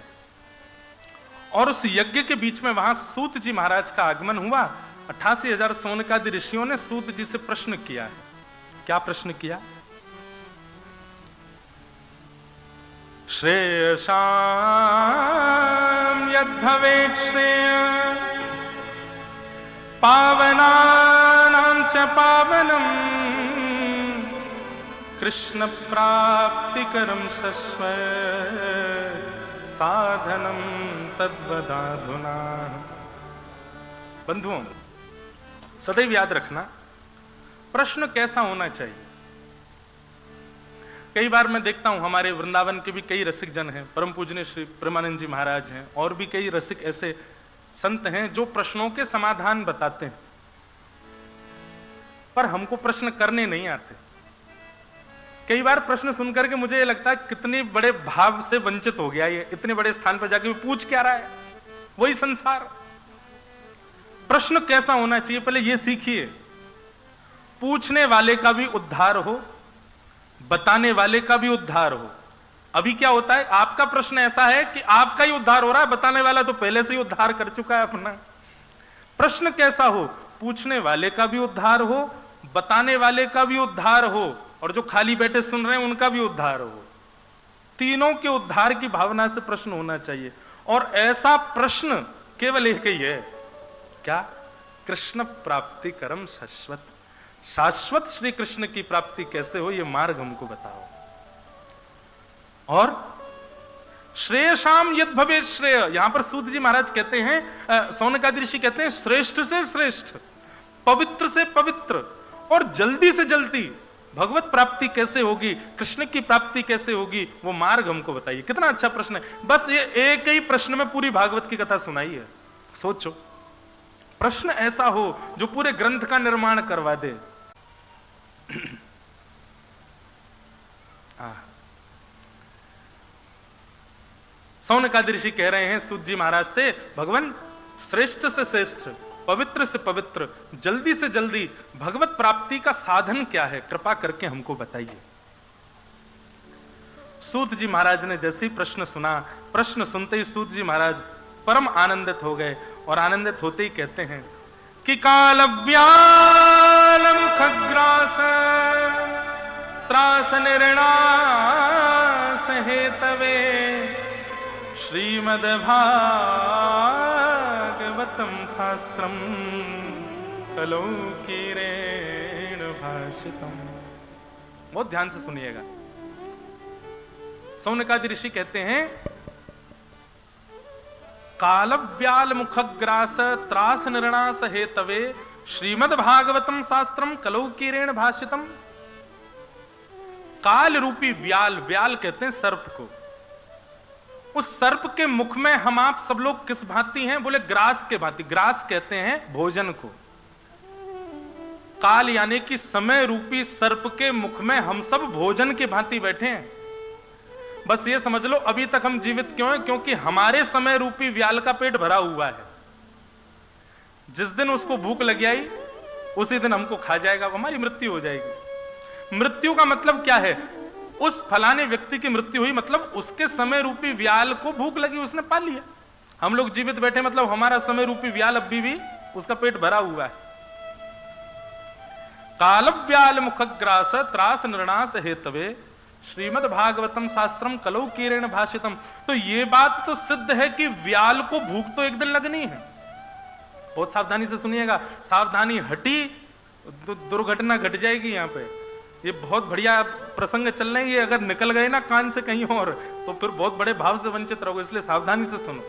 और उस यज्ञ के बीच में वहां सूत जी महाराज का आगमन हुआ। 88,000 सोनकादि ऋषियों ने सूत जी से प्रश्न किया है। क्या प्रश्न किया? श्रेयसां यद्भवेत् श्रेय पावनानां च पावनम् कृष्ण प्राप्तिकरं सस्व साधनं तद्वदाधुना। बंधुओं, सदैव याद रखना प्रश्न कैसा होना चाहिए। कई बार मैं देखता हूं हमारे वृंदावन के भी कई रसिक जन हैं, परम पूजनीय श्री प्रेमानंद जी महाराज हैं, और भी कई रसिक ऐसे संत हैं जो प्रश्नों के समाधान बताते हैं, पर हमको प्रश्न करने नहीं आते। कई बार प्रश्न सुनकर के मुझे ये लगता है कितने बड़े भाव से वंचित हो गया ये, इतने बड़े स्थान पर जाके पूछ क्या रहा है, वही संसार। प्रश्न कैसा होना चाहिए पहले ये सीखिए। पूछने वाले का भी उद्धार हो, बताने वाले का भी उद्धार हो। अभी क्या होता है, आपका प्रश्न ऐसा है कि आपका ही उद्धार हो रहा है, बताने वाला तो पहले से ही उद्धार कर चुका है अपना। प्रश्न कैसा हो, पूछने वाले का भी उद्धार हो, बताने वाले का भी उद्धार हो, और जो खाली बैठे सुन रहे हैं उनका भी उद्धार हो। तीनों के उद्धार की भावना से प्रश्न होना चाहिए। और ऐसा प्रश्न केवल एक ही है, क्या? कृष्ण प्राप्ति करम शाश्वत। शाश्वत श्री कृष्ण की प्राप्ति कैसे हो, ये मार्ग हमको बताओ। और श्रेयसाम यद भवेत् श्रेय, यहां पर सूत जी महाराज कहते हैं, सौनकादि ऋषि कहते हैं, श्रेष्ठ से श्रेष्ठ, पवित्र से पवित्र और जल्दी से जल्दी भगवत प्राप्ति कैसे होगी, कृष्ण की प्राप्ति कैसे होगी, वो मार्ग हमको बताइए। कितना अच्छा प्रश्न है। बस ये एक ही प्रश्न में पूरी भागवत की कथा सुनाई है। सोचो, प्रश्न ऐसा हो जो पूरे ग्रंथ का निर्माण करवा दे। सौनकादि ऋषि कह रहे हैं सूत जी महाराज से, भगवान श्रेष्ठ से श्रेष्ठ, पवित्र से पवित्र, जल्दी से जल्दी भगवत प्राप्ति का साधन क्या है, कृपा करके हमको बताइए। सूत जी महाराज ने जैसे ही प्रश्न सुना, प्रश्न सुनते ही सूत जी महाराज परम आनंदित हो गए, और आनंदित होते ही कहते हैं कि कालव्यालम खग्रास त्रास निर्णास हेतवे श्रीमद् भागवतम शास्त्रम कलौकीरेण भाषितम। बहुत ध्यान से सुनिएगा। सौनकादि ऋषि कहते हैं, कालव्याल मुखग्रास त्रास निर्णास हेतवे श्रीमद् भागवतम शास्त्रम कलौकीरेण भाषितम। काल रूपी व्याल, व्याल कहते हैं सर्प को, उस सर्प के मुख में हम आप सब लोग किस भांति हैं? बोले ग्रास के भांति। ग्रास कहते हैं भोजन को। काल यानी कि समय रूपी सर्प के मुख में हम सब भोजन के भांति बैठे हैं। बस ये समझ लो, अभी तक हम जीवित क्यों हैं? क्योंकि हमारे समय रूपी व्याल का पेट भरा हुआ है। जिस दिन उसको भूख लग आई उसी दिन हमको खा जाएगा, हमारी मृत्यु हो जाएगी। मृत्यु का मतलब क्या है? उस फलाने व्यक्ति की मृत्यु हुई मतलब उसके समय रूपी व्याल को भूख लगी, उसने पा लिया। हम लोग जीवित बैठे मतलब हमारा समय रूपी व्याल अभी भी उसका पेट भरा हुआ है। कालव्याल मुखग्रास त्रास निर्णास हेतवे श्रीमद् भागवतम शास्त्रम कलौकीरेण भाषितम। तो ये बात तो सिद्ध है कि व्याल को भूख तो एक दिन लगनी है। बहुत सावधानी से सुनिएगा, सावधानी हटी दुर्घटना घट जाएगी। यहां पे ये बहुत बढ़िया प्रसंग चल रहे हैं, ये अगर निकल गए ना कान से कहीं और तो फिर बहुत बड़े भाव से वंचित रहोगे, इसलिए सावधानी से सुनो।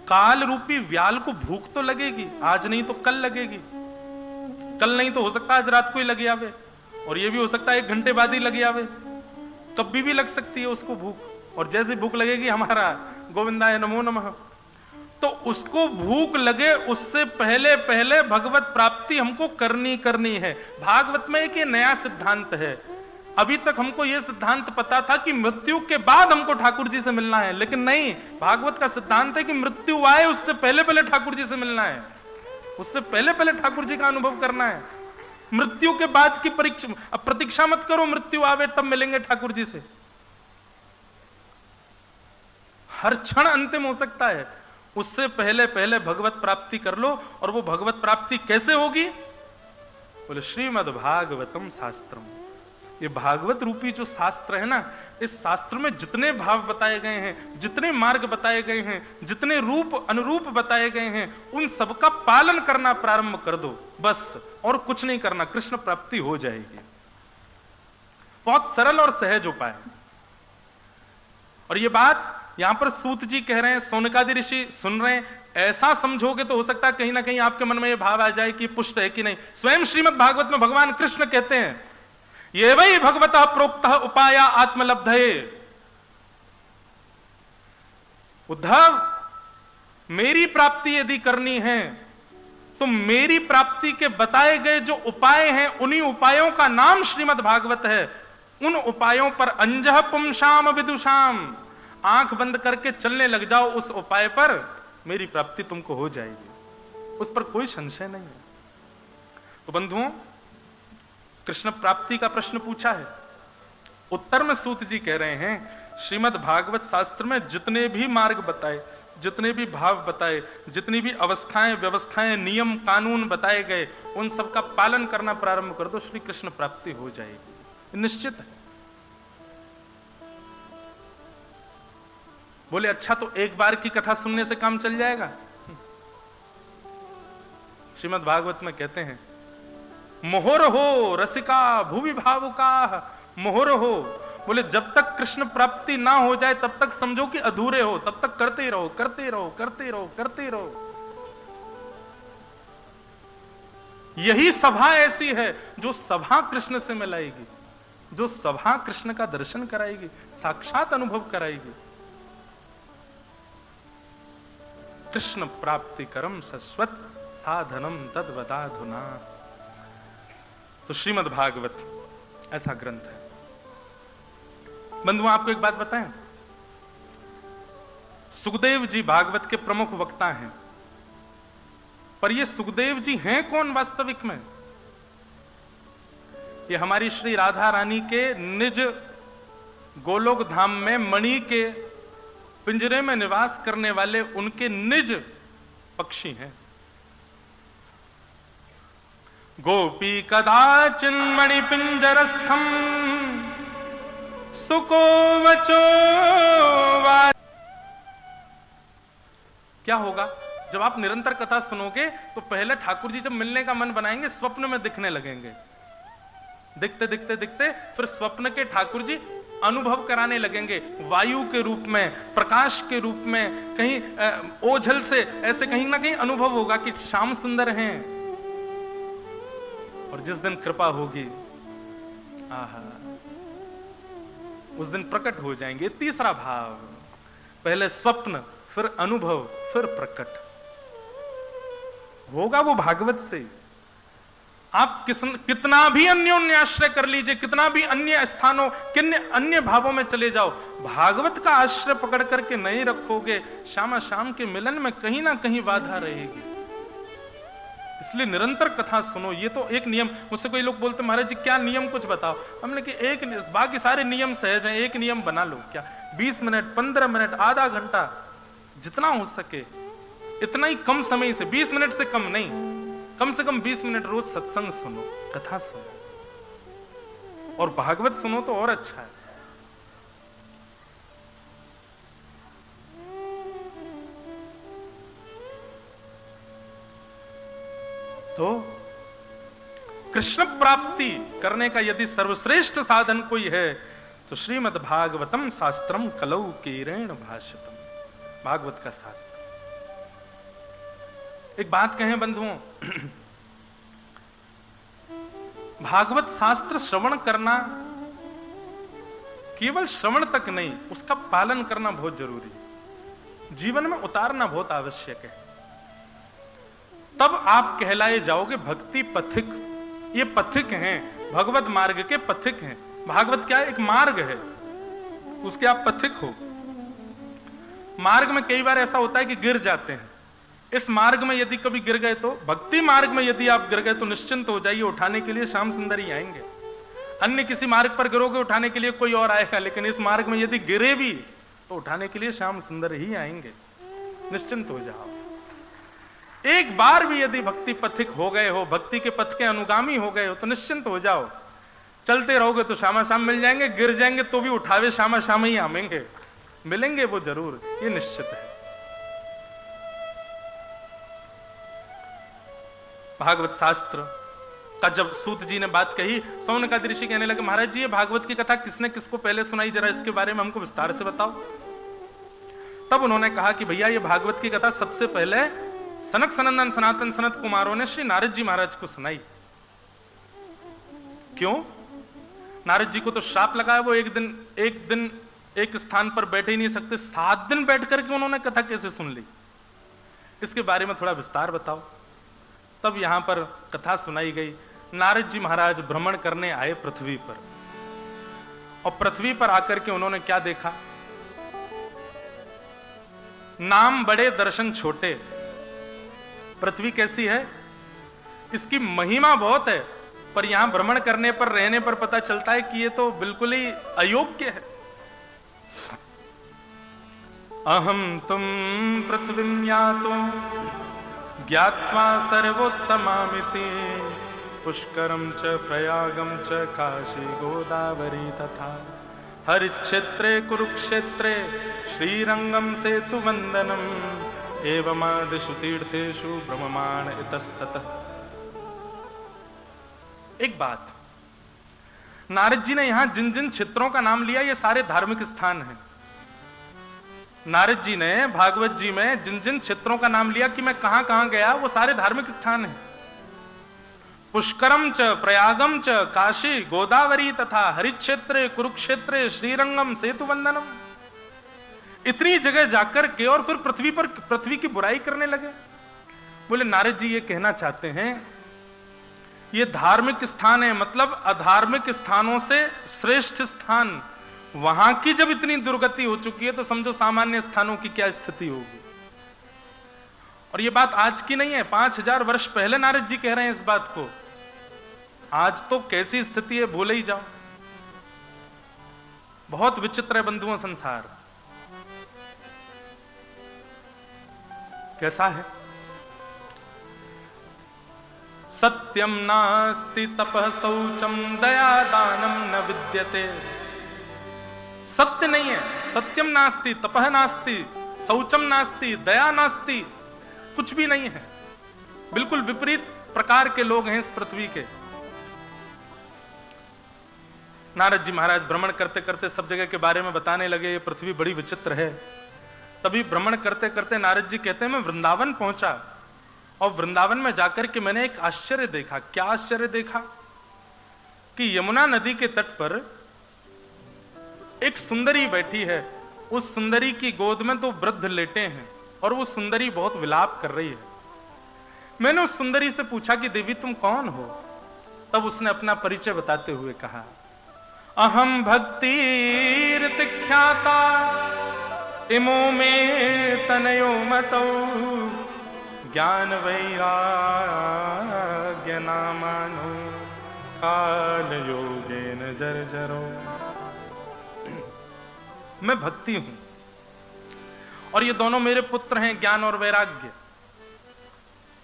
काल रूपी व्याल को भूख तो लगेगी, आज नहीं तो कल लगेगी। कल नहीं तो हो सकता आज रात को ही लगे आवे, और ये भी हो सकता है 1 घंटे बाद ही लगे आवे। कभी भी लग सकती है उसको भूख, और जैसे भूख लगेगी हमारा गोविंदाय नमो नमः। तो उसको भूख लगे उससे पहले पहले भगवत प्राप्ति हमको करनी है। भागवत में एक ये नया सिद्धांत है। अभी तक हमको यह सिद्धांत पता था कि मृत्यु के बाद हमको ठाकुर जी से मिलना है, लेकिन नहीं, भागवत का सिद्धांत है कि मृत्यु आए उससे पहले पहले ठाकुर जी से मिलना है, उससे पहले पहले ठाकुर जी का अनुभव करना है। मृत्यु के बाद की प्रतीक्षा मत करो, मृत्यु आवे तब मिलेंगे ठाकुर जी से। हर क्षण अंतिम हो सकता है, उससे पहले पहले भगवत प्राप्ति कर लो। और वो भगवत प्राप्ति कैसे होगी? बोले श्रीमद् भागवतम शास्त्रम। ये भागवत रूपी जो शास्त्र है ना, इस शास्त्र में जितने भाव बताए गए हैं, जितने मार्ग बताए गए हैं, जितने रूप अनुरूप बताए गए हैं, उन सबका पालन करना प्रारंभ कर दो बस, और कुछ नहीं करना, कृष्ण प्राप्ति हो जाएगी। बहुत सरल और सहज उपाय। और ये बात यहां पर सूत जी कह रहे हैं, सौनकादि ऋषि सुन रहे हैं। ऐसा समझोगे तो हो सकता है कहीं ना कहीं आपके मन में यह भाव आ जाए कि पुष्ट है कि नहीं। स्वयं श्रीमद् भागवत में भगवान कृष्ण कहते हैं, ये वही भगवतः प्रोक्तः उपाय आत्मलब्धये। उद्धव, मेरी प्राप्ति यदि करनी है तो मेरी प्राप्ति के बताए गए जो उपाय हैं, उन्हीं उपायों का नाम श्रीमद् भागवत है। उन उपायों पर अंजह पुंसाम विदुषाम, आंख बंद करके चलने लग जाओ उस उपाय पर, मेरी प्राप्ति तुमको हो जाएगी, उस पर कोई संशय नहीं है। तो बंधुओं, कृष्ण प्राप्ति का प्रश्न पूछा है। उत्तर में सूत जी कह रहे हैं, श्रीमद् भागवत शास्त्र में जितने भी मार्ग बताए, जितने भी भाव बताए, जितनी भी अवस्थाएं व्यवस्थाएं नियम कानून बताए गए, उन सब का पालन करना प्रारंभ कर दो, श्री कृष्ण प्राप्ति हो जाएगी, निश्चित है। बोले अच्छा, तो एक बार की कथा सुनने से काम चल जाएगा? श्रीमद् भागवत में कहते हैं, मोहर हो रसिका भूवि भावुका, मोहर हो। बोले जब तक कृष्ण प्राप्ति ना हो जाए तब तक समझो कि अधूरे हो, तब तक करते रहो करते रहो करते रहो करते रहो। यही सभा ऐसी है जो सभा कृष्ण से मिलाएगी, जो सभा कृष्ण का दर्शन कराएगी, साक्षात अनुभव कराएगी। कृष्ण प्राप्ति करम सस्वत साधनम तद्वदाधुना। तो श्रीमद् भागवत ऐसा ग्रंथ है। बंधुओं, आपको एक बात बताएं, सुखदेव जी भागवत के प्रमुख वक्ता हैं, पर ये सुखदेव जी हैं कौन वास्तविक में? ये हमारी श्री राधा रानी के निज गोलोक धाम में मणि के पिंजरे में निवास करने वाले उनके निज पक्षी हैं। गोपी कदाचिन मणि पिंजरस्थम सुको वचो। क्या होगा जब आप निरंतर कथा सुनोगे तो पहले ठाकुर जी जब मिलने का मन बनाएंगे स्वप्न में दिखने लगेंगे, दिखते दिखते दिखते फिर स्वप्न के ठाकुर जी अनुभव कराने लगेंगे, वायु के रूप में, प्रकाश के रूप में, कहीं ओझल से ऐसे कहीं ना कहीं अनुभव होगा कि श्याम सुंदर हैं। और जिस दिन कृपा होगी, आहा, उस दिन प्रकट हो जाएंगे। तीसरा भाव, पहले स्वप्न, फिर अनुभव, फिर प्रकट होगा वो भागवत से। आप कितना भी अन्योन्य आश्रय कर लीजिए, कितना भी अन्य स्थानों, किन्ने अन्य भावों में चले जाओ, भागवत का आश्रय पकड़ करके नहीं रखोगे, श्यामा श्याम के मिलन में कहीं ना कहीं बाधा रहेगी। इसलिए निरंतर कथा सुनो। ये तो एक नियम। मुझसे कोई लोग बोलते महाराज जी क्या नियम कुछ बताओ। हमने कि एक, बाकी सारे नियम सहज हैं, एक नियम बना लो। क्या 20 मिनट, 15 मिनट, आधा घंटा, जितना हो सके इतना ही कम समय से, 20 मिनट से कम नहीं, कम से कम 20 मिनट रोज सत्संग सुनो, कथा सुनो, और भागवत सुनो तो और अच्छा है। तो कृष्ण प्राप्ति करने का यदि सर्वश्रेष्ठ साधन कोई है तो श्रीमद् भागवतम शास्त्रम कलौ कीरेण भाषितम, भागवत का शास्त्र। एक बात कहें बंधुओं, भागवत शास्त्र श्रवण करना केवल श्रवण तक नहीं, उसका पालन करना बहुत जरूरी है, जीवन में उतारना बहुत आवश्यक है। तब आप कहलाए जाओगे भक्ति पथिक। ये पथिक हैं, भगवत मार्ग के पथिक हैं। भागवत क्या है? एक मार्ग है, उसके आप पथिक हो। मार्ग में कई बार ऐसा होता है कि गिर जाते हैं। इस मार्ग में यदि कभी गिर गए तो, भक्ति मार्ग में यदि आप गिर गए तो निश्चिंत हो जाइए, उठाने के लिए श्याम सुंदर ही आएंगे। अन्य किसी मार्ग पर गिरोगे उठाने के लिए कोई और आएगा, लेकिन इस मार्ग में यदि गिरे भी तो उठाने के लिए श्याम सुंदर ही आएंगे। निश्चिंत हो जाओ। एक बार भी यदि भक्ति पथिक हो गए हो, भक्ति के पथ के अनुगामी हो गए हो तो निश्चिंत हो जाओ। चलते रहोगे तो श्यामा श्याम मिल जाएंगे, गिर जाएंगे तो भी उठावे श्यामा श्याम ही आमेंगे, मिलेंगे वो जरूर, ये निश्चित है। भागवत शास्त्र का जब सूत जी ने बात कही, सौनकादि ऋषि कहने लगे महाराज जी ये भागवत की कथा किसने किसको पहले सुनाई, जरा इसके बारे में हमको विस्तार से बताओ। तब उन्होंने कहा कि भैया ये भागवत की कथा सबसे पहले सनक सनंदन सनातन सनत कुमारों ने श्री नारद जी महाराज को सुनाई। क्यों? नारद जी को तो श्राप लगा है, वो एक दिन एक स्थान पर बैठे ही नहीं सकते, 7 दिन बैठ करके उन्होंने कथा कैसे सुन ली, इसके बारे में थोड़ा विस्तार बताओ। तब यहां पर कथा सुनाई गई। नारद जी महाराज भ्रमण करने आए पृथ्वी पर, और पृथ्वी पर आकर के उन्होंने क्या देखा? नाम बड़े दर्शन छोटे। पृथ्वी कैसी है? इसकी महिमा बहुत है, पर यहां भ्रमण करने पर, रहने पर पता चलता है कि ये तो बिल्कुल ही अयोग्य है। अहम तुम पृथ्वीं यातो ज्ञात्वा सर्वोत्तमामिति पुष्करम च प्रयागम च काशी गोदावरी तथा हरिक्षेत्रे कुरुक्षेत्रे श्रीरंगम सेतु वंदनम एवमादिषु तीर्थेषु ब्रह्ममाण इतस्ततः। एक बात, नारद जी ने यहां जिन जिन क्षेत्रों का नाम लिया ये सारे धार्मिक स्थान हैं। नारद जी ने भागवत जी में जिन जिन क्षेत्रों का नाम लिया कि मैं कहां कहां गया, वो सारे धार्मिक स्थान हैं। पुष्करम च प्रयागम च काशी गोदावरी तथा हरिक्षेत्रे कुरुक्षेत्रे श्रीरंगम सेतु वंदनम। इतनी जगह जाकर के और फिर पृथ्वी की बुराई करने लगे। बोले नारद जी ये कहना चाहते हैं ये धार्मिक स्थान है, मतलब अधार्मिक स्थानों से श्रेष्ठ स्थान। वहां की जब इतनी दुर्गति हो चुकी है तो समझो सामान्य स्थानों की क्या स्थिति होगी। और ये बात आज की नहीं है, 5000 वर्ष पहले नारद जी कह रहे हैं इस बात को। आज तो कैसी स्थिति है भूले ही जाओ। बहुत विचित्र है बंधुओं संसार। कैसा है? सत्यम नास्ति तपः शौचम दया दानम न विद्यते। सत्य नहीं है, सत्यम नास्ति तपः नास्ति शौचम नास्ति दया नास्ति। कुछ भी नहीं है, बिल्कुल विपरीत प्रकार के लोग हैं इस पृथ्वी के। नारद जी महाराज भ्रमण करते करते सब जगह के बारे में बताने लगे, ये पृथ्वी बड़ी विचित्र है। तभी भ्रमण करते करते नारद जी कहते हैं मैं वृंदावन पहुंचा, और वृंदावन में जाकर के मैंने एक आश्चर्य देखा। क्या आश्चर्य देखा? कि यमुना नदी के तट पर एक सुंदरी बैठी है, उस सुंदरी की गोद में 2 वृद्ध लेटे हैं, और वो सुंदरी बहुत विलाप कर रही है। मैंने उस सुंदरी से पूछा कि देवी तुम कौन हो? तब उसने अपना परिचय बताते हुए कहा, अहम भक्तिर्तिख्याता इमो में तनयो मतौ ज्ञान वैराग्य नामानो काल योगेन जर्जरो। मैं भक्ति हूं, और ये दोनों मेरे पुत्र हैं, ज्ञान और वैराग्य।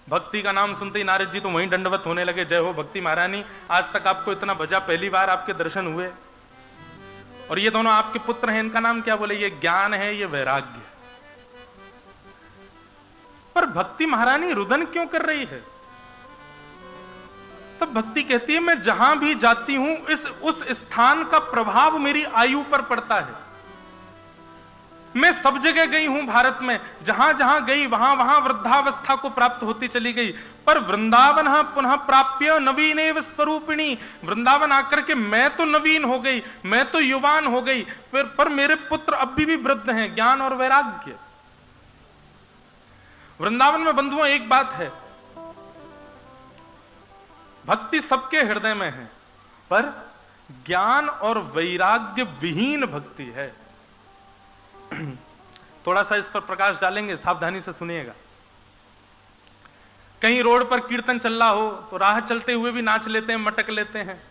भक्ति का नाम सुनते ही नारद जी तो वहीं दंडवत होने लगे, जय हो भक्ति महारानी, आज तक आपको इतना भजा, पहली बार आपके दर्शन हुए। और ये दोनों आपके पुत्र हैं, इनका नाम क्या? बोले ये ज्ञान है, ये वैराग्य। पर भक्ति महारानी रुदन क्यों कर रही है? तब भक्ति कहती है मैं जहां भी जाती हूं उस स्थान का प्रभाव मेरी आयु पर पड़ता है। मैं सब जगह गई हूं भारत में, जहां जहां गई वहां वहां वृद्धावस्था को प्राप्त होती चली गई, पर वृंदावन पुनः प्राप्य नवीनेव स्वरूपिणी। वृंदावन आकर के मैं तो नवीन हो गई, मैं तो युवान हो गई, पर मेरे पुत्र अभी भी वृद्ध हैं, ज्ञान और वैराग्य। वृंदावन में बंधुओं एक बात है, भक्ति सबके हृदय में है, पर ज्ञान और वैराग्य विहीन भक्ति है। थोड़ा सा इस पर प्रकाश डालेंगे, सावधानी से सुनिएगा। कहीं रोड पर कीर्तन चल रहा हो तो राह चलते हुए भी नाच लेते हैं, मटक लेते हैं।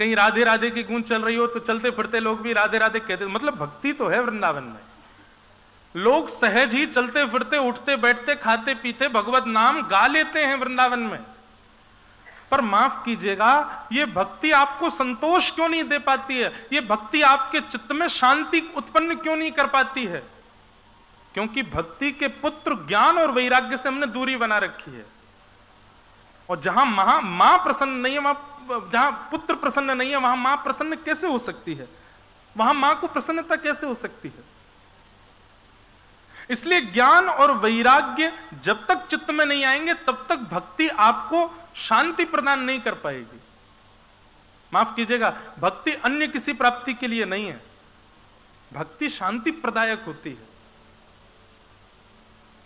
कहीं राधे राधे की गूंज चल रही हो तो चलते फिरते लोग भी राधे राधे कहते, मतलब भक्ति तो है वृंदावन में। लोग सहज ही चलते फिरते, उठते बैठते, खाते पीते भगवत नाम गा लेते हैं वृंदावन में। पर माफ कीजिएगा, ये भक्ति आपको संतोष क्यों नहीं दे पाती है? ये भक्ति आपके चित्त में शांति उत्पन्न क्यों नहीं कर पाती है? क्योंकि भक्ति के पुत्र ज्ञान और वैराग्य से हमने दूरी बना रखी है। और जहां मां प्रसन्न नहीं है, वहां जहां पुत्र प्रसन्न नहीं है, वहां मां प्रसन्न कैसे हो सकती है? वहां मां को प्रसन्नता कैसे हो सकती है? इसलिए ज्ञान और वैराग्य जब तक चित्त में नहीं आएंगे तब तक भक्ति आपको शांति प्रदान नहीं कर पाएगी। माफ कीजिएगा, भक्ति अन्य किसी प्राप्ति के लिए नहीं है, भक्ति शांति प्रदायक होती है।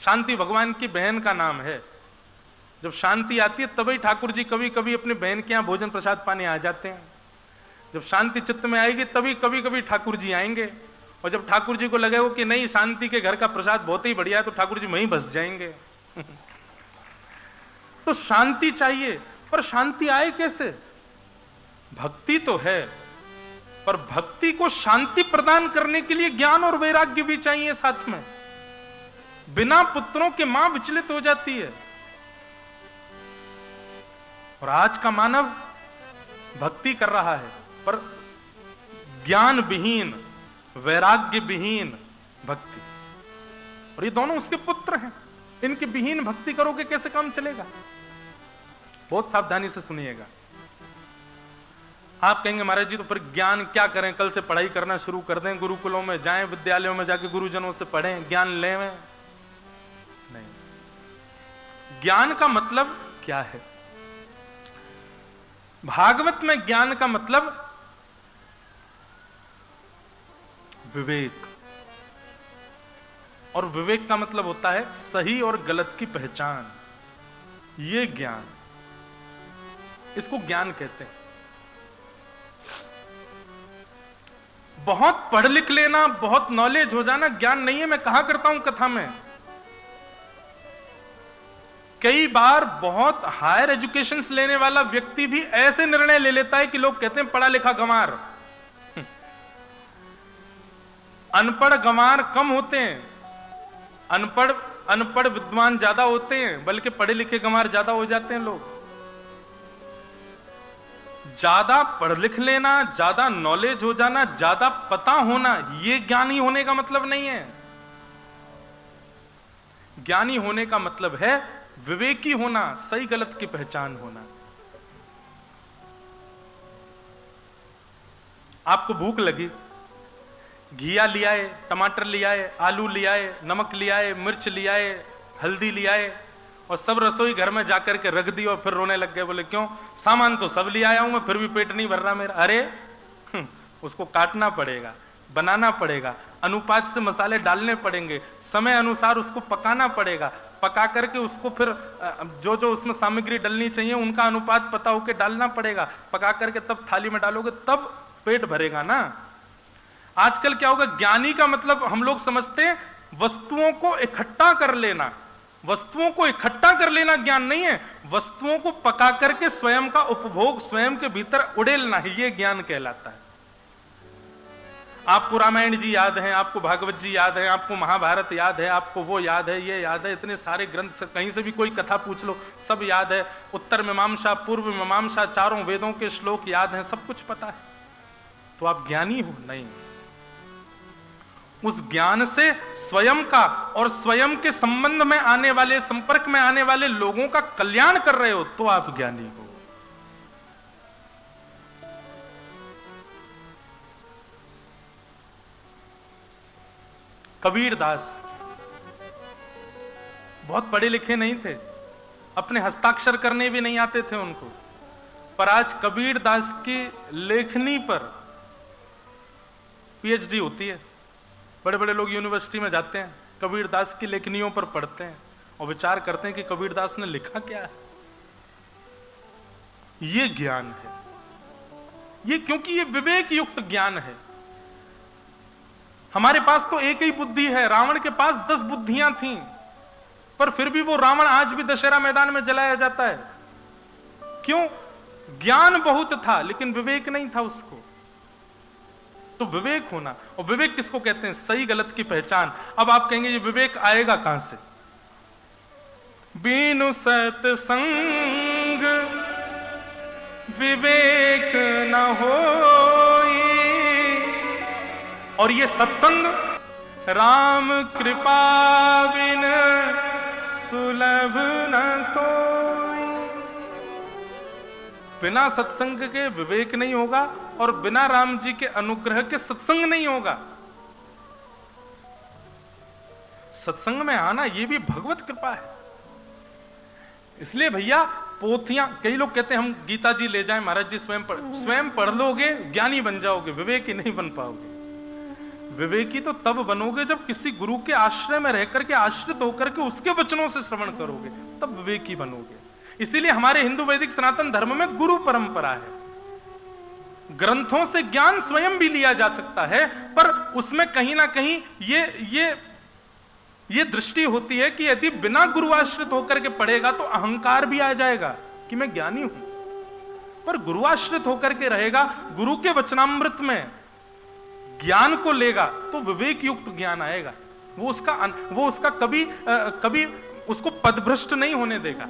शांति भगवान की बहन का नाम है। जब शांति आती है तभी ठाकुर जी कभी कभी अपने बहन के यहां भोजन प्रसाद पाने आ जाते हैं। जब शांति चित्त में आएगी तभी कभी कभी ठाकुर जी आएंगे, और जब ठाकुर जी को लगे वो कि नहीं शांति के घर का प्रसाद बहुत ही बढ़िया है तो ठाकुर जी वहीं बस जाएंगे। तो शांति चाहिए, पर शांति आए कैसे? भक्ति तो है, पर भक्ति को शांति प्रदान करने के लिए ज्ञान और वैराग्य भी चाहिए साथ में। बिना पुत्रों के मां विचलित हो जाती है। और आज का मानव भक्ति कर रहा है, पर ज्ञान विहीन, वैराग्य विहीन भक्ति। और ये दोनों उसके पुत्र हैं, इनके विहीन भक्ति करोगे कैसे काम चलेगा? बहुत सावधानी से सुनिएगा। आप कहेंगे महाराज जी तो पर ज्ञान क्या करें, कल से पढ़ाई करना शुरू कर दें, गुरुकुलों में जाएं, विद्यालयों में जाके गुरुजनों से पढ़ें, ज्ञान लें? नहीं। ज्ञान का मतलब क्या है? भागवत में ज्ञान का मतलब विवेक, और विवेक का मतलब होता है सही और गलत की पहचान। ये ज्ञान, इसको ज्ञान कहते हैं। बहुत पढ़ लिख लेना, बहुत नॉलेज हो जाना ज्ञान नहीं है। मैं कहा करता हूं कथा में, कई बार बहुत हायर एजुकेशन लेने वाला व्यक्ति भी ऐसे निर्णय ले लेता है कि लोग कहते हैं पढ़ा लिखा गंवार। अनपढ़ गंवार कम होते हैं, अनपढ़ विद्वान ज्यादा होते हैं, बल्कि पढ़े लिखे गंवार ज्यादा हो जाते हैं लोग। ज्यादा पढ़ लिख लेना, ज्यादा नॉलेज हो जाना, ज्यादा पता होना, यह ज्ञानी होने का मतलब नहीं है। ज्ञानी होने का मतलब है विवेकी होना, सही गलत की पहचान होना। आपको भूख लगी, घिया ले आए, टमाटर ले आए, आलू ले आए, नमक ले आए, मिर्च ले आए, हल्दी ले आए और सब रसोई घर में जाकर के रख दी और फिर रोने लग गए। बोले क्यों? सामान तो सब ले आया हूं मैं, फिर भी पेट नहीं भर रहा मेरा। अरे उसको काटना पड़ेगा, बनाना पड़ेगा, अनुपात से मसाले डालने पड़ेंगे, समय अनुसार उसको पकाना पड़ेगा, पका करके उसको फिर जो जो उसमें सामग्री डलनी चाहिए उनका अनुपात पता होके डालना पड़ेगा, पका करके तब थाली में डालोगे तब पेट भरेगा ना। आजकल क्या होगा, ज्ञानी का मतलब हम लोग समझते हैं वस्तुओं को इकट्ठा कर लेना। वस्तुओं को इकट्ठा कर लेना ज्ञान नहीं है, वस्तुओं को पका करके स्वयं का उपभोग स्वयं के भीतर उड़ेलना ही ये ज्ञान कहलाता है। आपको रामायण जी याद है, आपको भागवत जी याद है, आपको महाभारत याद है, आपको वो याद है, ये याद है, इतने सारे ग्रंथ से कहीं से भी कोई कथा पूछ लो सब याद है। उत्तर मीमांसा, पूर्व मीमांसा, चारों वेदों के श्लोक याद हैं, सब कुछ पता है। तो आप ज्ञानी हो? नहीं। उस ज्ञान से स्वयं का और स्वयं के संबंध में आने वाले, संपर्क में आने वाले लोगों का कल्याण कर रहे हो तो आप ज्ञानी हो। कबीर दास बहुत पढ़े लिखे नहीं थे, अपने हस्ताक्षर करने भी नहीं आते थे उनको, पर आज कबीर दास की लेखनी पर पीएचडी होती है। बड़े बड़े लोग यूनिवर्सिटी में जाते हैं, कबीर दास की लेखनियों पर पढ़ते हैं और विचार करते हैं कि कबीर दास ने लिखा क्या है। ये ज्ञान है, ये क्योंकि ये विवेक युक्त ज्ञान है। हमारे पास तो एक ही बुद्धि है, रावण के पास 10 बुद्धियां थीं, पर फिर भी वो रावण आज भी दशहरा मैदान में जलाया जाता है। क्यों? ज्ञान बहुत था लेकिन विवेक नहीं था उसको। तो विवेक होना, और विवेक किसको कहते हैं? सही गलत की पहचान। अब आप कहेंगे ये विवेक आएगा कहां से? बिनु सत्संग विवेक न होई, और ये सत्संग राम कृपा बिन सुलभ न सोई। बिना सत्संग के विवेक नहीं होगा और बिना राम जी के अनुग्रह के सत्संग नहीं होगा। सत्संग में आना ये भी भगवत कृपा है। इसलिए भैया पोथियां, कई लोग कहते हैं हम गीता जी ले जाएं, महाराज जी स्वयं पढ़ लोगे ज्ञानी बन जाओगे, विवेकी नहीं बन पाओगे। विवेकी तो तब बनोगे जब किसी गुरु के आश्रय में रहकर के, आश्रित होकर के उसके वचनों से श्रवण करोगे, तब विवेकी बनोगे। इसीलिए हमारे हिंदू वैदिक सनातन धर्म में गुरु परंपरा है। ग्रंथों से ज्ञान स्वयं भी लिया जा सकता है, पर उसमें कहीं ना कहीं ये दृष्टि होती है कि यदि बिना गुरु आश्रित होकर के पढ़ेगा तो अहंकार भी आ जाएगा कि मैं ज्ञानी हूं। पर गुरु आश्रित होकर के रहेगा, गुरु के वचनामृत में ज्ञान को लेगा तो विवेक युक्त ज्ञान आएगा। वो उसका कभी उसको पदभ्रष्ट नहीं होने देगा।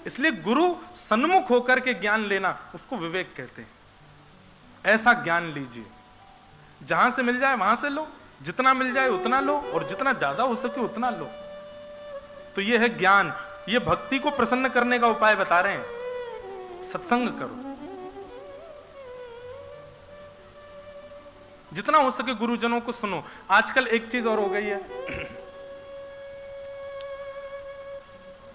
इसलिए गुरु सन्मुख होकर के ज्ञान लेना उसको विवेक कहते हैं। ऐसा ज्ञान लीजिए, जहां से मिल जाए वहां से लो, जितना मिल जाए उतना लो और जितना ज्यादा हो सके उतना लो। तो यह है ज्ञान। ये भक्ति को प्रसन्न करने का उपाय बता रहे हैं। सत्संग करो, जितना हो सके गुरुजनों को सुनो। आजकल एक चीज और हो गई है,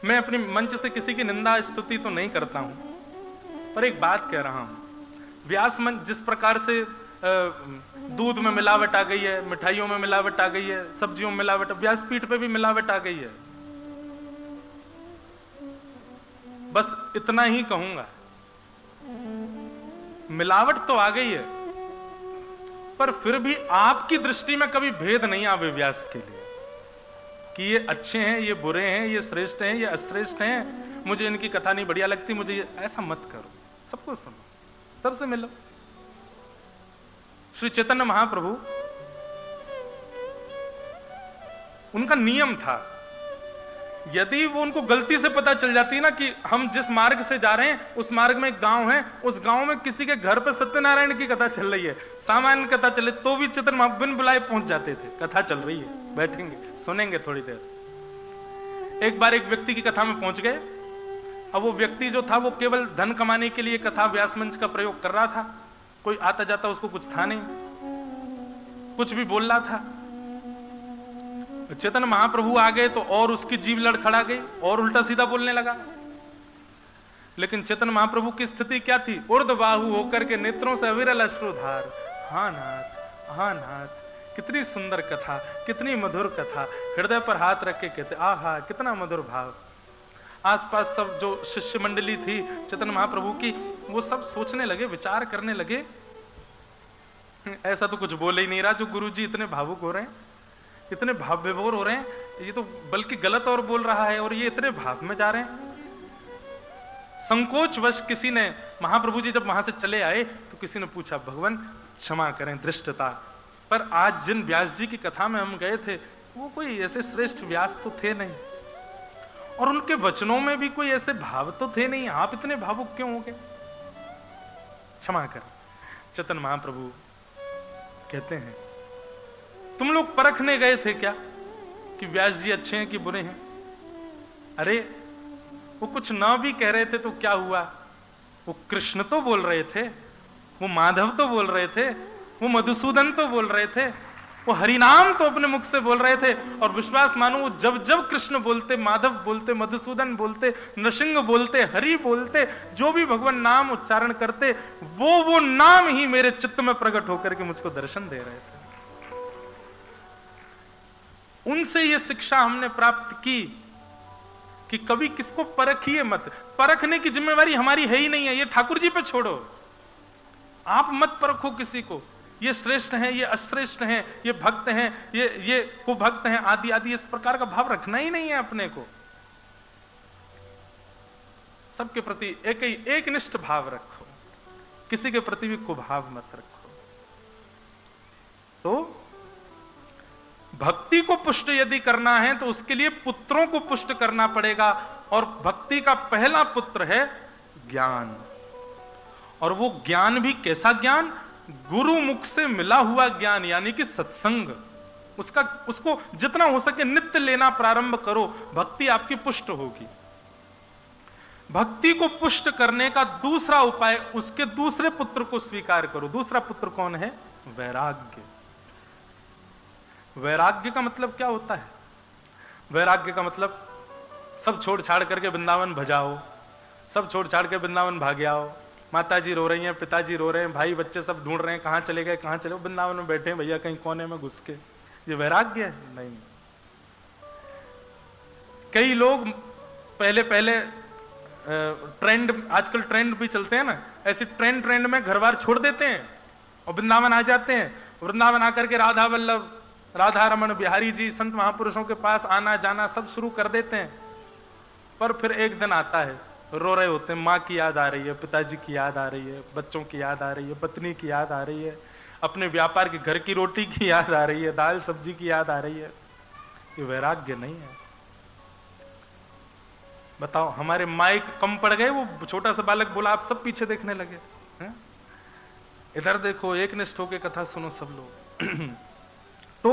मैं अपनी मंच से किसी की निंदा स्तुति तो नहीं करता हूं, पर एक बात कह रहा हूं। व्यास मंच जिस प्रकार से दूध में मिलावट आ गई है, मिठाइयों में मिलावट आ गई है, सब्जियों में मिलावट, व्यासपीठ पे भी मिलावट आ गई है। बस इतना ही कहूंगा, मिलावट तो आ गई है, पर फिर भी आपकी दृष्टि में कभी भेद नहीं आवे व्यास के लिए कि ये अच्छे हैं, ये बुरे हैं, ये श्रेष्ठ हैं, ये अश्रेष्ठ हैं, मुझे इनकी कथा नहीं बढ़िया लगती, मुझे ऐसा मत करो। सबको सुनो, सबसे मिलो। श्री चैतन्य महाप्रभु, उनका नियम था, यदि वो उनको गलती से पता चल जाती ना कि हम जिस मार्ग से जा रहे हैं उस मार्ग में एक गांव है, उस गांव में किसी के घर पर सत्यनारायण की कथा चल रही है, सामान्य कथा चले तो भी चैतन्य महाप्रभु बिन बुलाए पहुंच जाते थे। कथा चल रही है, बैठेंगे सुनेंगे थोड़ी देर, एक बार एक व्यक्ति की कथा में पहुंच गए। अब वो व्यक्ति जो था वो केवल धन कमाने के लिए कथा व्यास मंच का प्रयोग कर रहा था। कोई आता जाता उसको कुछ था नहीं, कुछ भी बोल रहा था। चैतन्य महाप्रभु आ गए तो और उसकी जीभ लड़खड़ा गई और उल्टा सीधा बोलने लगा। लेकिन चैतन्य महाप्रभु की स्थिति क्या थी? ऊर्ध्वबाहु होकर के नेत्रों से अविरल अश्रुधार। हाँ नाथ, हाँ नाथ, कितनी सुंदर कथा, कितनी मधुर कथा। हृदय पर हाथ रख के कहते आहा कितना मधुर भाव। आसपास सब जो शिष्य मंडली थी चैतन्य महाप्रभु की, वो सब सोचने लगे, विचार करने लगे, ऐसा तो कुछ बोल ही नहीं रहा जो गुरुजी इतने भावुक हो रहे हैं, इतने भाव विभोर हो रहे हैं, ये तो बल्कि गलत और बोल रहा है और ये इतने भाव में जा रहे हैं। संकोचवश किसी ने, महाप्रभु जी जब वहां से चले आए तो किसी ने पूछा, भगवान क्षमा करें धृष्टता, पर आज जिन व्यास जी की कथा में हम गए थे वो कोई ऐसे श्रेष्ठ व्यास तो थे नहीं, और उनके वचनों में भी कोई ऐसे भाव तो थे नहीं, आप इतने भावुक क्यों हो गए? क्षमा कर। चैतन्य महाप्रभु कहते हैं, तुम लोग परखने गए थे क्या कि व्यास जी अच्छे हैं कि बुरे हैं? अरे वो कुछ ना भी कह रहे थे तो क्या हुआ? वो कृष्ण तो बोल रहे थे, वो माधव तो बोल रहे थे, वो मधुसूदन तो बोल रहे थे, वो हरिनाम तो अपने मुख से बोल रहे थे। और विश्वास मानो वो जब जब कृष्ण बोलते, माधव बोलते, मधुसूदन बोलते, नृसिंह बोलते, हरि बोलते, जो भी भगवान नाम उच्चारण करते, वो नाम ही मेरे चित्त में प्रकट होकर के मुझको दर्शन दे रहे थे। उनसे ये शिक्षा हमने प्राप्त की कि कभी किसको परखिए मत। परखने की जिम्मेवारी हमारी है ही नहीं है, ये ठाकुर जी पे छोड़ो। आप मत परखो किसी को, ये श्रेष्ठ हैं, ये अश्रेष्ठ हैं, ये भक्त हैं, ये कुभक्त हैं, आदि आदि, इस प्रकार का भाव रखना ही नहीं है अपने को। सबके प्रति एक निष्ठ भाव रखो, किसी के प्रति भी कुभाव मत रखो। तो भक्ति को पुष्ट यदि करना है तो उसके लिए पुत्रों को पुष्ट करना पड़ेगा, और भक्ति का पहला पुत्र है ज्ञान। और वो ज्ञान भी कैसा ज्ञान? गुरु मुख से मिला हुआ ज्ञान, यानी कि सत्संग। उसको जितना हो सके नित्य लेना प्रारंभ करो, भक्ति आपकी पुष्ट होगी। भक्ति को पुष्ट करने का दूसरा उपाय, उसके दूसरे पुत्र को स्वीकार करो। दूसरा पुत्र कौन है? वैराग्य। वैराग्य का मतलब क्या होता है? वैराग्य का मतलब सब छोड़ छाड़ करके वृंदावन भजाओ, सब छोड़ छाड़ के वृंदावन भाग आओ। माताजी रो रही हैं, पिताजी रो रहे हैं, भाई बच्चे सब ढूंढ रहे हैं, कहाँ चले गए, कहाँ चले, वृंदावन में बैठे हैं भैया कहीं कोने में घुस के। ये वैराग्य है? नहीं। कई लोग पहले ट्रेंड, आजकल ट्रेंड भी चलते हैं ना, ऐसे ट्रेंड में घर बार छोड़ देते हैं और वृंदावन आ जाते हैं। वृंदावन आकर के राधा वल्लभ, राधा रमन, बिहारी जी, संत महापुरुषों के पास आना जाना सब शुरू कर देते हैं। पर फिर एक दिन आता है, रो रहे होते हैं, माँ की याद आ रही है, पिताजी की याद आ रही है, बच्चों की याद आ रही है, पत्नी की याद आ रही है, अपने व्यापार के घर की रोटी की याद आ रही है, दाल सब्जी की याद आ रही है। ये वैराग्य नहीं है। बताओ, हमारे माइक कम पड़ गए, वो छोटा सा बालक बोला आप सब पीछे देखने लगे हैं? इधर देखो, एक निष्ठ होके कथा सुनो सब लोग। तो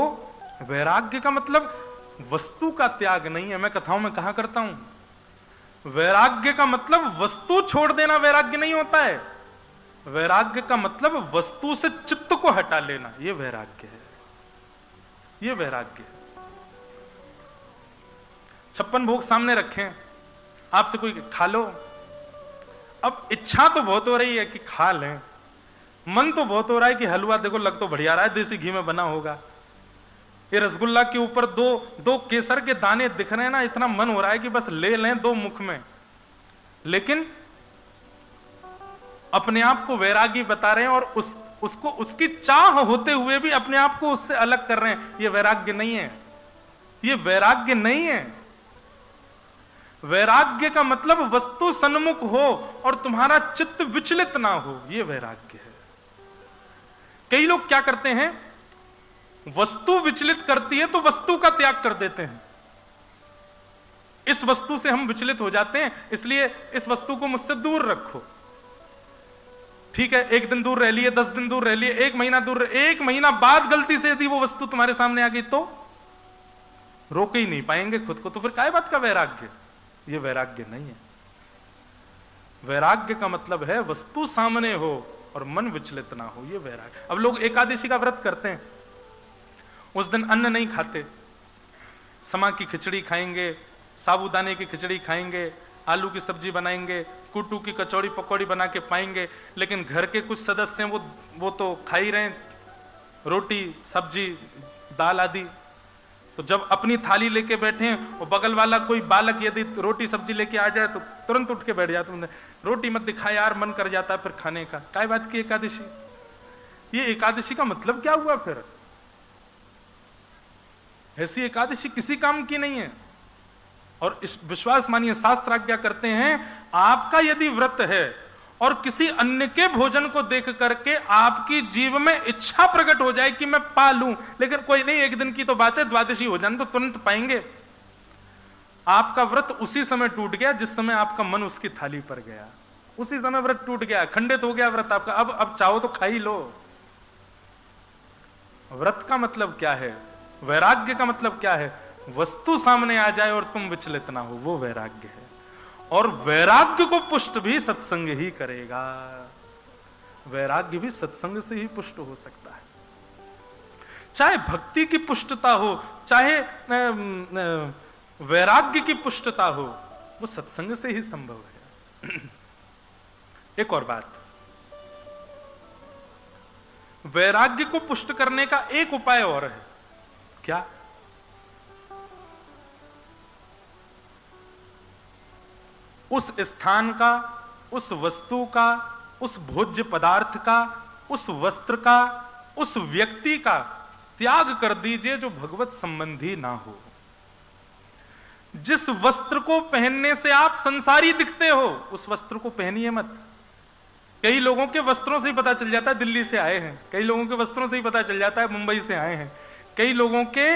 वैराग्य का मतलब वस्तु का त्याग नहीं है। मैं कथाओं में कहा करता हूं, वैराग्य का मतलब वस्तु छोड़ देना वैराग्य नहीं होता है। वैराग्य का मतलब वस्तु से चित्त को हटा लेना, यह वैराग्य है। यह वैराग्य है। 56 भोग सामने रखें, आपसे कोई खा लो, अब इच्छा तो बहुत हो रही है कि खा लें, मन तो बहुत हो रहा है कि हलवा देखो लग तो बढ़िया रहा है, देसी घी में बना होगा। ये रसगुल्ला के ऊपर दो केसर के दाने दिख रहे हैं ना, इतना मन हो रहा है कि बस ले लें दो मुख में। लेकिन अपने आप को वैरागी बता रहे हैं और उसको उसकी चाह होते हुए भी अपने आप को उससे अलग कर रहे हैं। ये वैराग्य नहीं है, ये वैराग्य नहीं है। वैराग्य का मतलब वस्तु सन्मुख हो और तुम्हारा चित्त विचलित ना हो, ये वैराग्य है। कई लोग क्या करते हैं, वस्तु विचलित करती है तो वस्तु का त्याग कर देते हैं। इस वस्तु से हम विचलित हो जाते हैं, इसलिए इस वस्तु को मुझसे दूर रखो। ठीक है, एक दिन दूर रह लिए, 10 दिन दूर रह लिए, 1 महीना दूर, 1 महीना बाद गलती से यदि वो वस्तु तुम्हारे सामने आ गई तो रोक ही नहीं पाएंगे खुद को, तो फिर काय बात का वैराग्य? ये वैराग्य नहीं है। वैराग्य का मतलब है वस्तु सामने हो और मन विचलित ना हो, ये वैराग्य। अब लोग एकादशी का व्रत करते हैं, उस दिन अन्न नहीं खाते, समा की खिचड़ी खाएंगे, साबूदाने की खिचड़ी खाएंगे, आलू की सब्जी बनाएंगे, कुटू की कचौड़ी पकौड़ी बना के पाएंगे, लेकिन घर के कुछ सदस्य हैं वो तो खा ही रहे हैं रोटी सब्जी दाल आदि। तो जब अपनी थाली लेके बैठे हैं और बगल वाला कोई बालक यदि रोटी सब्जी लेके आ जाए तो तुरंत उठ के बैठ जाते हैं, रोटी मत दिखाए यार, मन कर जाता है फिर खाने का। काय बात की एकादशी? ये एकादशी का मतलब क्या हुआ फिर? ऐसी एकादशी किसी काम की नहीं है। और इस विश्वास मानिए, शास्त्र आज्ञा करते हैं, आपका यदि व्रत है और किसी अन्य के भोजन को देख करके आपकी जीव में इच्छा प्रकट हो जाए कि मैं पा लूं, लेकिन कोई नहीं, एक दिन की तो बात है, द्वादशी हो जाने तो तुरंत पाएंगे, आपका व्रत उसी समय टूट गया जिस समय आपका मन उसकी थाली पर गया, उसी समय व्रत टूट गया, खंडित हो गया व्रत आपका। अब चाहो तो खा ही लो। व्रत का मतलब क्या है? वैराग्य का मतलब क्या है? वस्तु सामने आ जाए और तुम विचलित ना हो, वो वैराग्य है। और वैराग्य को पुष्ट भी सत्संग ही करेगा। वैराग्य भी सत्संग से ही पुष्ट हो सकता है। चाहे भक्ति की पुष्टता हो, चाहे वैराग्य की पुष्टता हो, वो सत्संग से ही संभव है। एक और बात, वैराग्य को पुष्ट करने का एक उपाय और है। क्या? उस स्थान का, उस वस्तु का, उस भोज्य पदार्थ का, उस वस्त्र का, उस व्यक्ति का त्याग कर दीजिए जो भगवत संबंधी ना हो। जिस वस्त्र को पहनने से आप संसारी दिखते हो, उस वस्त्र को पहनिए मत। कई लोगों के वस्त्रों से ही पता चल जाता है दिल्ली से आए हैं, कई लोगों के वस्त्रों से ही पता चल जाता है मुंबई से आए हैं, कई लोगों के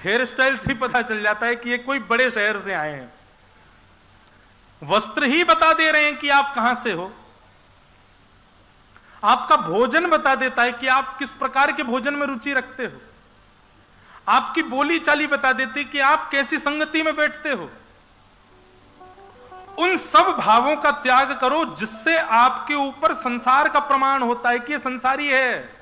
हेयर स्टाइल से ही पता चल जाता है कि ये कोई बड़े शहर से आए हैं। वस्त्र ही बता दे रहे हैं कि आप कहां से हो। आपका भोजन बता देता है कि आप किस प्रकार के भोजन में रुचि रखते हो। आपकी बोली चाली बता देती कि आप कैसी संगति में बैठते हो। उन सब भावों का त्याग करो जिससे आपके ऊपर संसार का प्रमाण होता है कि ये संसारी है।